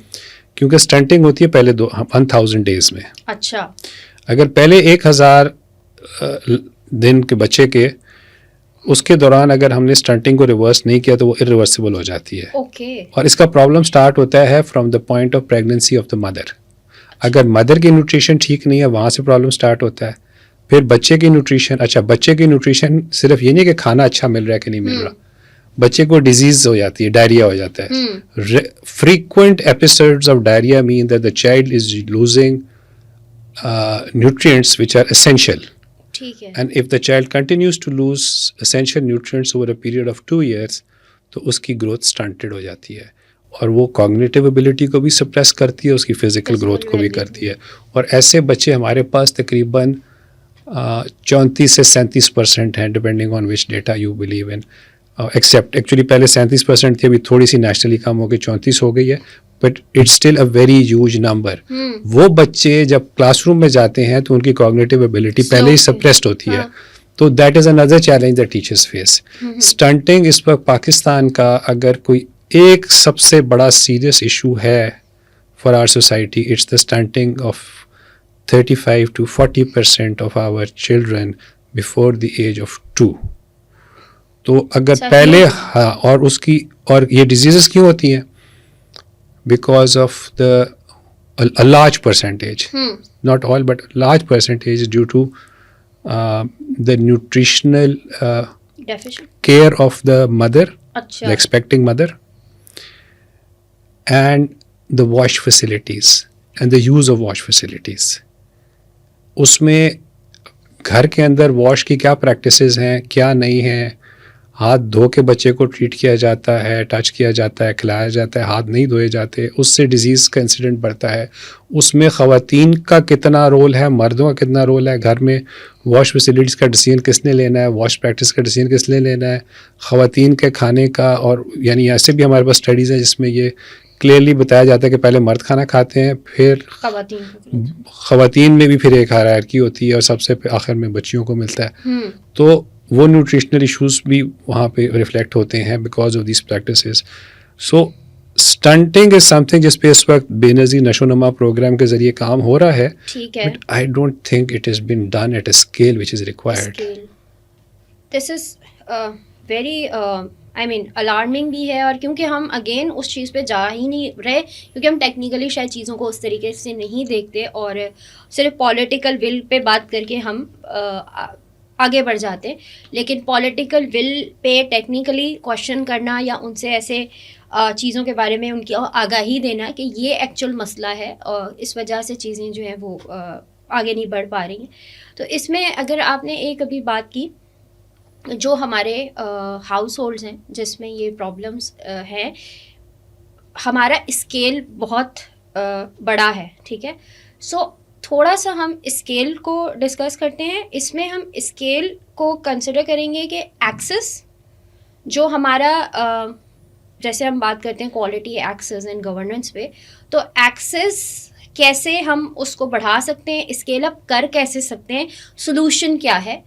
کیونکہ اسٹنٹنگ ہوتی ہے پہلے 1000 ڈیز میں. اچھا, اگر پہلے 1000 دن کے بچے کے اس کے دوران اگر ہم نے اسٹنٹنگ کو ریورس نہیں کیا تو وہ irreversible ہو جاتی ہے. اوکے. اور اس کا پرابلم سٹارٹ ہوتا ہے from the point of pregnancy of the mother. اگر مدر کی نیوٹریشن ٹھیک نہیں ہے وہاں سے پرابلم سٹارٹ ہوتا ہے. پھر بچے کی نیوٹریشن, اچھا بچے کی نیوٹریشن صرف یہ نہیں کہ کھانا اچھا مل رہا ہے کہ نہیں مل رہا, بچے کو ڈیزیز ہو جاتی ہے, ڈائریا ہو جاتا ہے. Frequent episodes of diarrhoea mean that the child is losing nutrients which are essential. ٹھیک ہے. And if the child continues to lose essential nutrients over a period of 2 years, تو اس کی گروتھ سٹنٹڈ ہو جاتی ہے, اور وہ کوگنیٹیو ایبلٹی کو بھی سپریس کرتی ہے, اس کی فزیکل گروتھ کو بھی کرتی ہے. اور ایسے بچے ہمارے پاس تقریباً 34 سے 37% ہیں, depending on which data you believe in. Accept actually پہلے 37% تھی, ابھی تھوڑی سی نیشنلی کم ہو گئی, 34 ہو گئی ہے, but it's still a very huge number. وہ بچے جب کلاس روم میں جاتے ہیں تو ان کی کوگنیٹیو ایبلٹی پہلے ہی سپریسڈ ہوتی ہے, تو that is another challenge that teachers face. Stunting اس وقت پاکستان کا اگر کوئی ایک سب سے بڑا سیریس ایشو ہے for our society, it's the stunting of 35 to 40% of our children before the age of 2. تو اگر پہلے ہاں, اور اس کی اور یہ ڈیزیزز کیوں ہوتی ہیں, because of a large percentage, not all but a large percentage due to the nutritional care of the mother, the expecting mother, and the wash facilities and the use of wash facilities. اس میں گھر کے اندر wash کی کیا practices ہیں, کیا نہیں ہیں, ہاتھ دھو کے بچے کو ٹریٹ کیا جاتا ہے, ٹچ کیا جاتا ہے, کھلایا جاتا ہے, ہاتھ نہیں دھوئے جاتے, اس سے ڈیزیز کا انسیڈنٹ بڑھتا ہے. اس میں خواتین کا کتنا رول ہے, مردوں کا کتنا رول ہے, گھر میں واش فیسلٹیز کا ڈیسیژن کس نے لینا ہے, واش پریکٹس کا ڈیسیژن کس نے لینا ہے, خواتین کے کھانے کا. اور یعنی ایسے بھی ہمارے پاس اسٹڈیز ہیں جس میں یہ کلیئرلی بتایا جاتا ہے کہ پہلے مرد کھانا کھاتے ہیں, پھر خواتین میں بھی پھر ایک ہائرارکی ہوتی ہے, اور سب سے آخر میں بچیوں کو ملتا ہے. تو وہ نیوٹریشنل ایشوز بھی وہاں پہ ریفلیکٹ ہوتے ہیں because of these practices. So stunting is something جس پہ اس وقت بے نظیر نشو نما پروگرام کے ذریعے کام ہو رہا ہے, but I don't think it is been done at a scale which is required. This is very alarming بھی ہے, اور کیونکہ ہم اگین اس چیز پہ جا ہی نہیں رہے, کیونکہ ہم ٹیکنیکلی شاید چیزوں کو اس طریقے سے نہیں دیکھتے, اور صرف پولیٹیکل ول پہ بات کر کے ہم آگے بڑھ جاتے. لیکن پولیٹیکل ول پہ ٹیکنیکلی کوشچن کرنا یا ان سے ایسے چیزوں کے بارے میں ان کی آگاہی دینا کہ یہ ایکچوئل مسئلہ ہے, اور اس وجہ سے چیزیں جو ہیں وہ آگے نہیں بڑھ پا رہی ہیں. تو اس میں اگر آپ نے ایک ابھی بات کی جو ہمارے ہاؤس ہولڈز ہیں جس میں یہ پرابلمس ہیں, ہمارا اسکیل بہت بڑا ہے, ٹھیک ہے. سو تھوڑا سا ہم اسکیل کو ڈسکس کرتے ہیں. اس میں ہم اسکیل کو کنسیڈر کریں گے کہ ایکسس جو ہمارا جیسے ہم بات کرتے ہیں کوالٹی ایکسس اینڈ گورننس پہ, تو ایکسس کیسے ہم اس کو بڑھا سکتے ہیں, اسکیل اپ کر کیسے سکتے ہیں, سولوشن کیا ہے,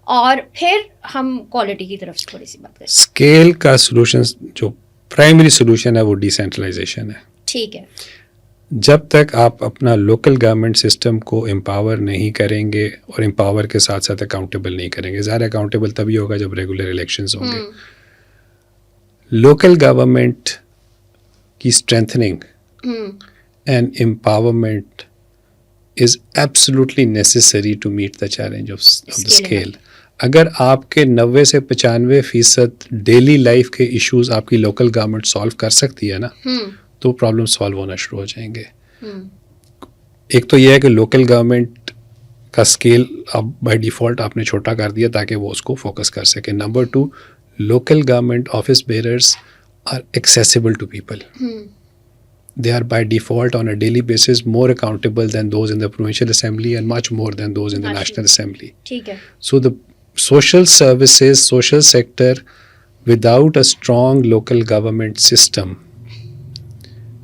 اور پھر ہم کوالٹی کی طرف سے تھوڑی سی بات کریں. اسکیل کا سولوشن جو پرائمری سولوشن ہے وہ ڈی سینٹرلائزیشن ہے. ٹھیک ہے. جب تک آپ اپنا لوکل گورنمنٹ سسٹم کو امپاور نہیں کریں گے اور امپاور کے ساتھ ساتھ اکاؤنٹیبل نہیں کریں گے. ظاہر اکاؤنٹیبل تبھی ہوگا جب ریگولر الیکشنز ہوں گے. لوکل گورنمنٹ کی strengthening and empowerment is absolutely necessary to meet the challenge of the scale. اگر آپ کے 90 سے 95% ڈیلی لائف کے ایشوز آپ کی لوکل گورنمنٹ سالو کر سکتی ہے نا, تو پرابلم سالو ہونا شروع ہو جائیں گے. ایک تو یہ ہے کہ لوکل گورنمنٹ کا اسکیل اب بائی ڈیفالٹ آپ نے چھوٹا کر دیا تاکہ وہ اس کو فوکس کر سکے. Number 2, local government office bearers are accessible to people. They are by default on a daily basis more accountable than those in the provincial assembly and much more than those in the national assembly. So the social services, social sector without a strong local government system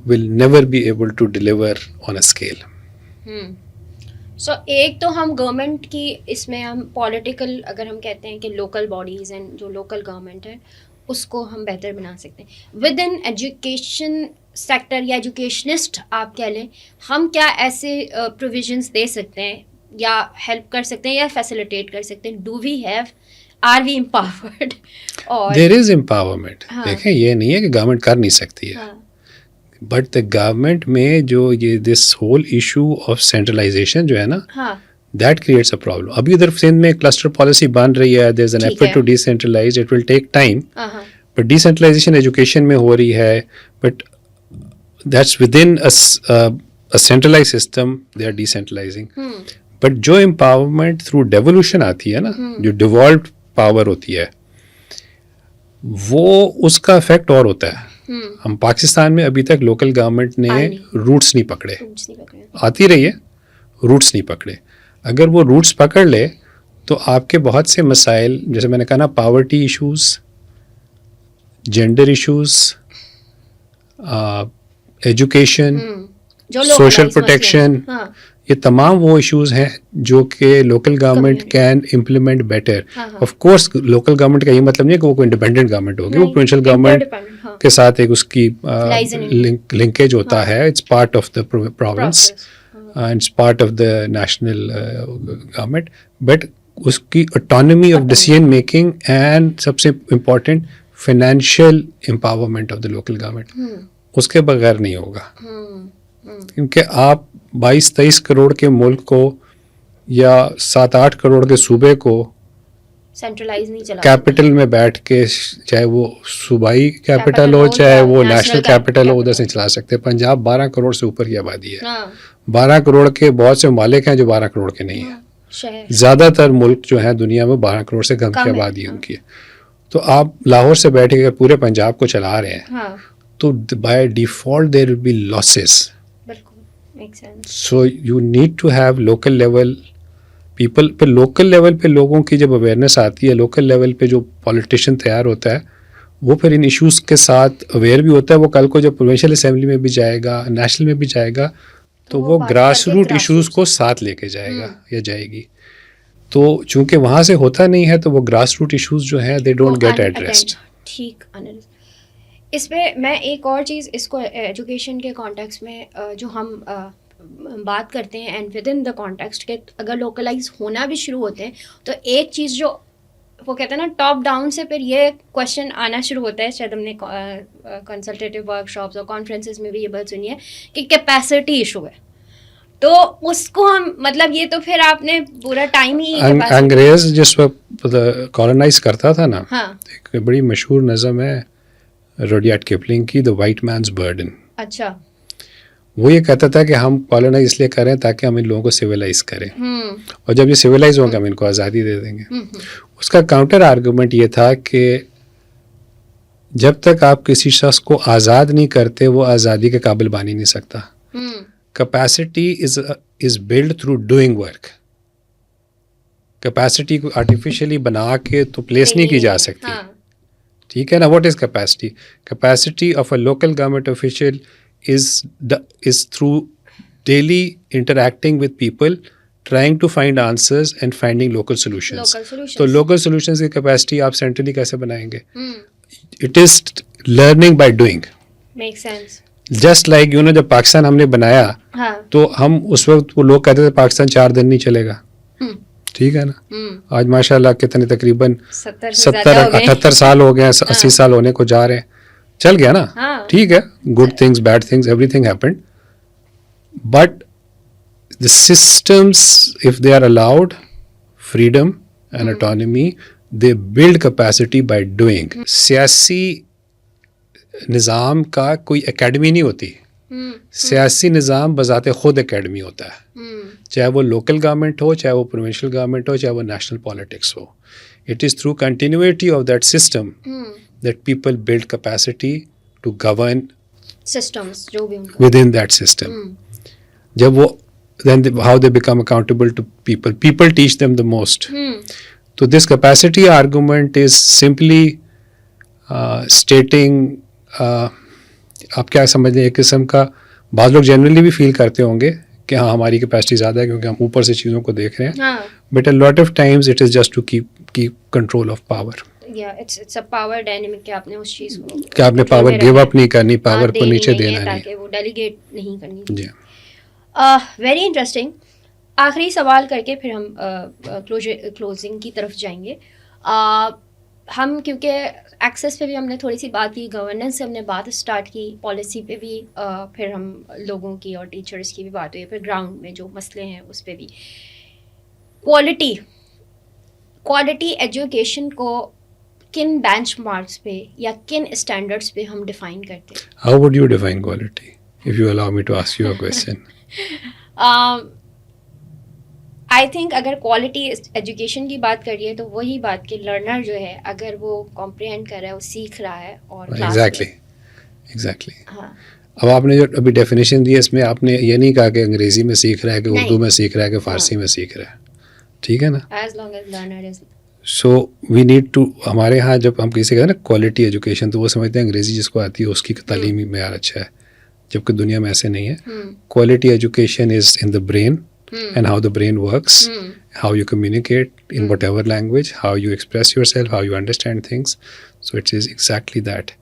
will never be able to deliver on a scale. سو ایک تو ہم government کی اس میں ہم political اگر ہم کہتے ہیں کہ لوکل باڈیز اینڈ جو لوکل گورنمنٹ ہے اس کو ہم بہتر بنا سکتے ہیں. ود ان ایجوکیشن سیکٹر یا ایجوکیشنسٹ آپ کہہ لیں, ہم کیا ایسے پروویژنس دے سکتے ہیں یا ہیلپ کر سکتے ہیں یا فیسیلیٹیٹ کر سکتے ہیں؟ Do we have, are we empowered? اور دیر از امپاورمنٹ. دیکھیں یہ نہیں ہے کہ گورنمنٹ کر نہیں سکتی ہے, بٹ دا گورنمنٹ میں جو یہ this whole issue of centralisation جو ہے نا, دیٹ کریٹس اے پرابلم. ابھی ادھر سندھ میں کلسٹر پالیسی بن رہی ہے, there is an effort to decentralize, it will take time, but decentralization education میں ہو رہی ہے, but that's within centralize system they are decentralizing. But جو امپاورمنٹ تھرو ڈیولیوشن آتی ہے نا, جو ڈیوالوڈ پاور ہوتی ہے, وہ اس کا افیکٹ اور ہوتا ہے. ہم پاکستان میں ابھی تک لوکل گورنمنٹ نے روٹس نہیں پکڑے, آتی رہی ہے, روٹس نہیں پکڑے. اگر وہ روٹس پکڑ لے تو آپ کے بہت سے مسائل, جیسے میں نے کہا نا, poverty issues, gender issues, education, social protection, یہ تمام وہ ایشوز ہیں جو کہ local government can implement better. Of course local government کا یہ مطلب نہیں ہے کہ وہ کوئی انڈیپینڈنٹ گورنمنٹ ہوگی, وہ پروونشل گورنمنٹ کے ساتھ ایک اس کی لنکیج ہوتا ہے. It's part of the province and it's part of the national government, but اس کی autonomy of decision making and سب سے important financial empowerment of the local government, اس کے بغیر نہیں ہوگا. کیونکہ آپ 22-23 کروڑ کے ملک کو یا 7-8 کروڑ کے صوبے کو سینٹرلائز نہیں چلا کیپٹل میں بیٹھ کے, چاہے وہ صوبائی کیپٹل ہو چاہے وہ نیشنل کیپٹل ہو, ادھر سے چلا سکتے. پنجاب 12 کروڑ سے اوپر کی آبادی ہے, 12 کروڑ کے بہت سے ممالک ہیں جو 12 کروڑ کے نہیں ہیں. زیادہ تر ملک جو ہیں دنیا میں 12 کروڑ سے کم کی آبادی ان کی ہے. تو آپ لاہور سے بیٹھ کے اگر پورے پنجاب کو چلا رہے ہیں تو by default there will be losses. So you need to have local level people. پہ لوکل لیول پہ لوگوں کی جب اویئرنیس آتی ہے, لوکل لیول پہ جو پولیٹیشین تیار ہوتا ہے وہ پھر ان ایشوز کے ساتھ اویئر بھی ہوتا ہے. وہ کل کو جب پروونشل اسمبلی میں بھی جائے گا, نیشنل میں بھی جائے گا, تو وہ گراس روٹ ایشوز کو ساتھ لے کے جائے گا یا جائے گی. تو چونکہ وہاں سے ہوتا نہیں ہے تو وہ گراس روٹ ایشوز جو ہیں دے ڈونٹ گیٹ ایڈریسڈ. ٹھیک. اس پہ میں ایک اور چیز اس کو ایجوکیشن کے کانٹیکسٹ میں جو ہم بات کرتے ہیں and with in the context کہ اگر لوکلائز ہونا بھی شروع ہوتے ہیں تو ایک چیز جو وہ کہتے ہیں نا ٹاپ ڈاؤن سے پھر یہ کویشچن آنا شروع ہوتا ہے, شاید ہم نے کنسلٹیٹیو ورک شاپس اور کانفرنسز میں بھی یہ بات سنی ہے کہ کیپیسٹی ایشو ہے. تو اس کو ہم مطلب یہ تو پھر آپ نے پورا ٹائم ہی انگریز جس وقت کالونائز کرتا تھا نا, ایک بڑی مشہور نظم ہے روڈیارڈ کپلنگ کی, دا وائٹ مینز برڈن. اچھا. وہ یہ کہتا تھا کہ ہم کالونائز اس لیے کریں تاکہ ہم ان لوگوں کو سویلائز کریں, اور جب یہ سویلائز ہوں گے ہم ان کو آزادی دے دیں گے. اس کا کاؤنٹر آرگومنٹ یہ تھا کہ جب تک آپ کسی شخص کو آزاد نہیں کرتے وہ آزادی کے قابل بن ہی نہیں سکتا. Capacity is build through doing work. Capacity کو آرٹیفیشلی بنا کے تو پلیس نہیں کی جا سکتی. ٹھیک ہے نا. What is capacity? Capacity of a local government official is through daily interacting with people, trying to find answers and finding local solutions. تو local solutions کی capacity آپ centrally کیسے بنائیں گے؟ It is learning by doing. Makes sense. Just like جب پاکستان ہم نے بنایا ہاں تو ہم اس وقت وہ لوگ کہتے تھے پاکستان 4 دن نہیں چلے گا, ٹھیک ہے نا. آج ماشاء اللہ کتنے تقریباً 78 سال ہو گئے ہیں, 80 سال ہونے کو جا رہے ہیں, چل گیا نا, ٹھیک ہے. Good things, bad things, every thing happened, but the systems, if they are allowed freedom and autonomy, they build capacity by doing. سیاسی نظام کا کوئی اکیڈمی نہیں ہوتی, سیاسی نظام بذات خود اکیڈمی ہوتا ہے, چاہے وہ لوکل گورنمنٹ ہو, چاہے وہ پروونشل گورنمنٹ ہو, چاہے وہ national politics who. It is through continuity of that system that people build capacity to govern systems جو بھی within that system. جب وہ then how they become accountable to people teach them the most. So this capacity argument is simply stating آپ کیا سمجھتے ہیں, ایک قسم کا بعض لوگ جنرلی بھی فیل کرتے ہوں گے کہ ہاں ہماری کیپیسٹی زیادہ ہے کیونکہ ہم اوپر سے چیزوں کو دیکھ رہے ہیں, but a lot of times it is just to keep control of power. it's a power dynamic کہ آپ نے اس چیز کو کہ آپ نے پاور گیو اپ نہیں کرنی, پاور کو نیچے دینا نہیں, تاکہ وہ ڈیلیگیٹ نہیں کرنی. جی ویری انٹرسٹنگ. آخری سوال کر کے پھر ہم کلوزنگ کی طرف جائیں گے. ہم کیونکہ ایکسیس پہ بھی ہم نے تھوڑی سی بات کی, گورننس سے ہم نے بات اسٹارٹ کی, پالیسی پہ بھی پھر ہم لوگوں کی اور ٹیچرس کی بھی بات ہوئی, پھر گراؤنڈ میں جو مسئلے ہیں اس پہ بھی. کوالٹی ایجوکیشن کو کن بینچ مارکس پہ یا کن اسٹینڈرڈس پہ ہم ڈیفائن کرتے ہیں؟ How would you define quality if you allow me to ask you a question? I think اگر کوالٹی ایجوکیشن کی بات کریے تو وہی بات کہ لرنر جو ہے اگر وہ کمپریہینڈ کر رہا ہے, وہ سیکھ رہا ہے, اور ایگزیکٹلی. اب آپ نے جو ابھی ڈیفینیشن دی ہے اس میں آپ نے یہ نہیں کہا کہ انگریزی میں سیکھ رہا ہے, کہ اردو میں سیکھ رہا ہے, کہ فارسی میں سیکھ رہا ہے, ٹھیک ہے نا. As long as learner is. So we need to, ہمارے ہاں جب ہم کسی کہتے ہیں نا کوالٹی ایجوکیشن تو وہ سمجھتے ہیں انگریزی جس کو آتی ہے اس کی تعلیمی معیار اچھا ہے, جبکہ دنیا میں ایسے نہیں ہے. Quality education is in the brain and how the brain works, how you communicate in whatever language, how you express yourself, how you understand things. So it is exactly that.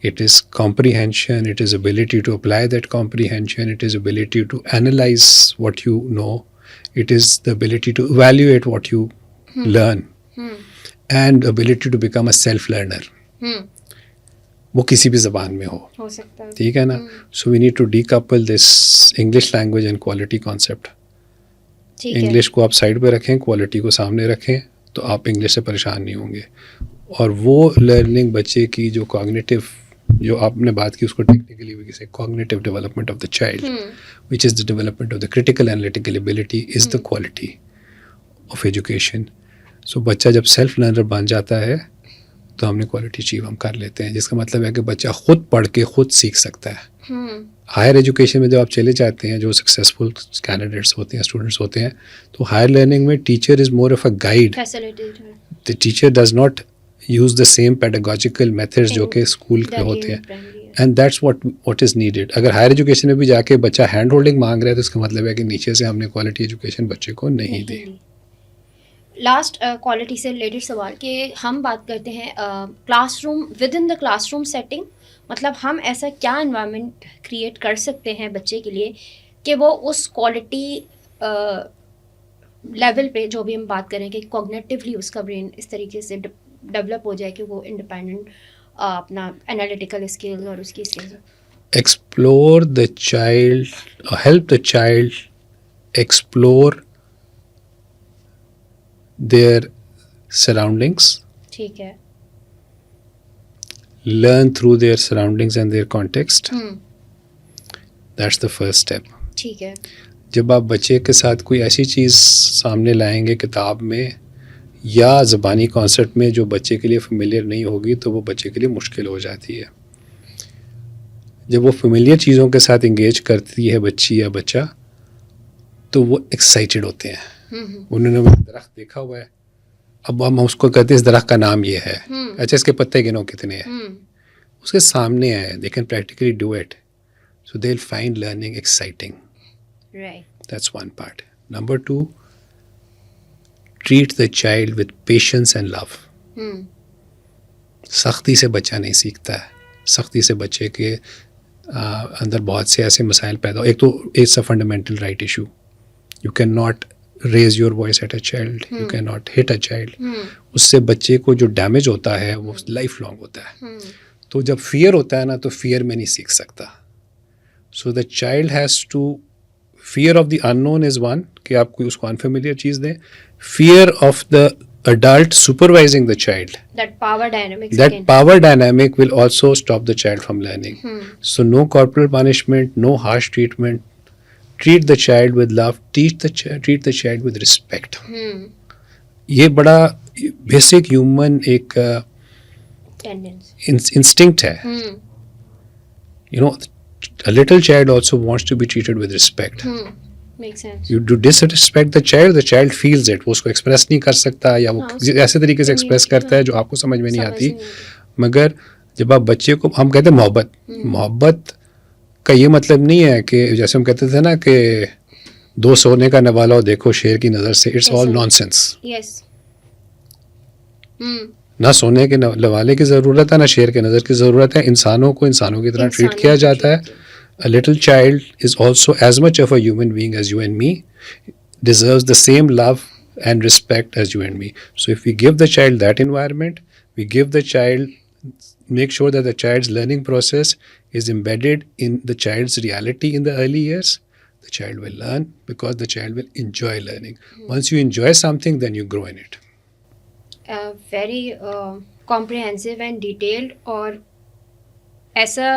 It is comprehension, it is ability to apply that comprehension, it is ability to analyze what you know, it is the ability to evaluate what you learn, and ability to become a self-learner. وہ کسی بھی زبان میں ہو سکتا ہے, ٹھیک ہے نا. So we need to decouple this English language and quality concept. English کو آپ سائڈ پہ رکھیں, کوالٹی کو سامنے رکھیں, تو آپ انگلش سے پریشان نہیں ہوں گے. اور وہ لرننگ بچے کی جو کوگنیٹیو, جو آپ نے بات کی اس کو ٹیکنیکلی بھی کسی cognitive development of the child which is the development of the critical analytical ability is the quality of education. So بچہ جب سیلف لرنر بن جاتا ہے تو ہم نے کوالٹی اچیو ہم کر لیتے ہیں, جس کا مطلب ہے کہ بچہ خود پڑھ کے خود سیکھ سکتا ہے. ہائر ایجوکیشن میں جب آپ چلے جاتے ہیں, جو سکسیزفل کینڈیڈیٹس ہوتے ہیں, اسٹوڈنٹس ہوتے ہیں, تو ہائر لرننگ میں teacher is more of a guide. The teacher does not use the same pedagogical methods جو کہ اسکول کے ہوتے ہیں, and that's what is needed. اگر ہائر ایجوکیشن میں بھی جا کے بچہ ہینڈ ہولڈنگ مانگ رہا ہے تو اس کا مطلب ہے کہ نیچے سے ہم نے کوالٹی ایجوکیشن بچے کو نہیں دی. لاسٹ کوالٹی سے ریلیٹڈ سوال کہ ہم بات کرتے ہیں classroom, with in the classroom setting, مطلب ہم ایسا کیا انوائرمنٹ کریٹ کر سکتے ہیں بچے کے لیے کہ وہ اس کوالٹی لیول پہ جو بھی ہم بات کریں کہ کوگنیٹیولی اس کا برین اس طریقے سے ڈیولپ ہو جائے کہ وہ انڈیپینڈنٹ اپنا انالیٹیکل اسکلز اور اس کی skills. Explore the child, help the child explore their surroundings, ٹھیک ہے, learn through their surroundings and their context. That's the first step. ٹھیک ہے. جب آپ بچے کے ساتھ کوئی ایسی چیز سامنے لائیں گے کتاب میں یا زبانی کانسیپٹ میں جو بچے کے لیے فیملیئر نہیں ہوگی تو وہ بچے کے لیے مشکل ہو جاتی ہے. جب وہ فیملیئر چیزوں کے ساتھ انگیج کرتی ہے بچی یا بچہ تو وہ ایکسائٹیڈ ہوتے ہیں. انہوں نے درخت دیکھا ہوا ہے, اب ہم اس کو کہتے ہیں اس درخت کا نام یہ ہے, اچھا اس کے پتے گنو کتنے ہیں, اس کے سامنے ہے, they can practically do it, so they'll find learning exciting. Right. That's one part. Number 2, treat the child with patience and love. سختی سے بچہ نہیں سیکھتا ہے, سختی سے بچے کے اندر بہت سے ایسے مسائل پیدا ہو. ایک تو it's a fundamental right issue. You can not raise your voice at a child, you can not hit a child. اس سے بچے کو جو ڈیمیج ہوتا ہے وہ لائف لانگ ہوتا ہے. تو جب فیئر ہوتا ہے نا تو فیئر میں نہیں سیکھ سکتا. So the child has to, fear of the unknown is one, کہ آپ کوئی اس کو انفیملیئر چیز دیں. Fear of the adult supervising the child, that power dynamics that again. power dynamic will also stop the child from learning. So no corporal punishment, no harsh treatment. Treat the child with love, treat the child with respect. یہ بڑا basic human ایک instinct ہے. You know, a little child also wants to be treated with respect. Makes sense. You do disrespect the child feels it. وہ اس کو express نہیں کر سکتا, یا وہ ایسے طریقے سے ایکسپریس کرتا ہے جو آپ کو سمجھ میں نہیں آتی. مگر جب آپ بچے کو, ہم کہتے ہیں محبت کا یہ مطلب نہیں ہے کہ جیسے ہم کہتے تھے نا کہ دو سونے کا نوالا دیکھو شیر کی نظر سے. It's all nonsense. نہ سونے کے نوالے کی ضرورت ہے, نہ شیر کے نظر کی ضرورت ہے. انسانوں کو انسانوں کی طرح ٹریٹ کیا جاتا ہے. A little child is also as much of a human being as you and me, deserves the same love and respect as you and me. So if we give the child that environment, we give the child, make sure that the child's learning process is embedded in the child's reality in the early years, the child will learn because the child will enjoy learning. Once you enjoy something, then you grow in it. Very comprehensive and detailed, اور ایسا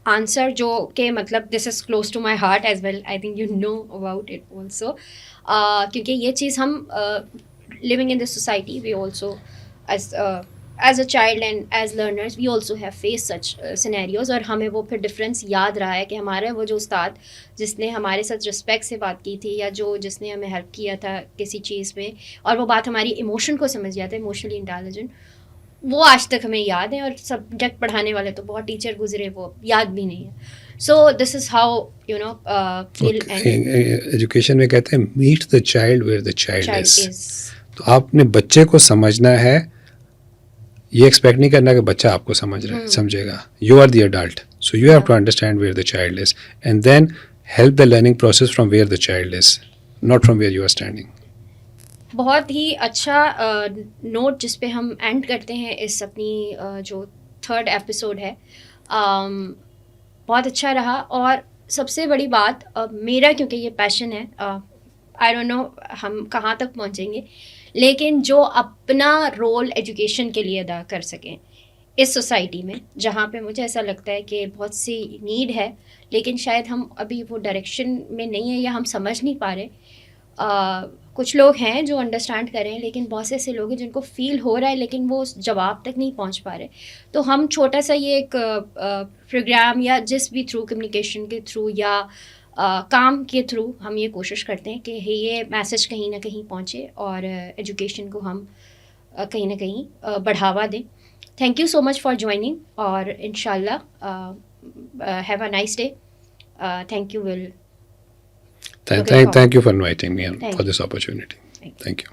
answer جو کہ مطلب this is close to my heart as well. I think you know about it also, کیونکہ یہ چیز ہم living in this society, we also as a child and as learners we also have face such scenarios. اور ہمیں وہ پھر difference یاد رہا ہے کہ ہمارا وہ جو استاد جس نے ہمارے ساتھ رسپیکٹ سے بات کی تھی, یا جس نے ہمیں ہیلپ کیا تھا کسی چیز میں, اور وہ بات ہماری ایموشن کو سمجھ گیا تھا, ایموشنلی انٹیلیجنٹ, وہ آج تک ہمیں یاد ہے. اور سبجیکٹ پڑھانے والے تو بہت ٹیچر گزرے, وہ یاد بھی نہیں ہے. So this is how you know education میں کہتے ہیں meet the child where the child is. تو آپ نے بچے کو سمجھنا ہے, یہ ایکسپیکٹ نہیں کرنا کہ بچہ آپ کو سمجھے گا. You are the adult, so you have to understand where the child is, and then help the learning process from where the child is, not from where you are standing. بہت ہی اچھا نوٹ جس پہ ہم and کرتے ہیں اس اپنی جو 3rd ایپیسوڈ ہے. بہت اچھا رہا. اور سب سے بڑی بات میرا, کیونکہ یہ پیشن ہے, آئی ڈونٹ نو ہم کہاں تک پہنچیں گے, لیکن جو اپنا رول ایجوکیشن کے لیے ادا کر سکیں اس سوسائٹی میں, جہاں پہ مجھے ایسا لگتا ہے کہ بہت سی نیڈ ہے, لیکن شاید ہم ابھی وہ ڈائریکشن میں نہیں ہیں, یا ہم سمجھ نہیں پا رہے. کچھ لوگ ہیں جو انڈرسٹینڈ کریں, لیکن بہت سے ایسے لوگ ہیں جن کو فیل ہو رہا ہے لیکن وہ اس جواب تک نہیں پہنچ پا رہے. تو ہم چھوٹا سا یہ ایک پروگرام, یا جس بھی تھرو, کمیونیکیشن کے تھرو یا کام کے تھرو, ہم یہ کوشش کرتے ہیں کہ یہ میسج کہیں نہ کہیں پہنچے اور ایجوکیشن کو ہم کہیں نہ کہیں بڑھاوا دیں. Thank you so much for joining, اور ان شاء اللہ have a nice day. Thank you well. Thank you for inviting me and for this opportunity. Thank you.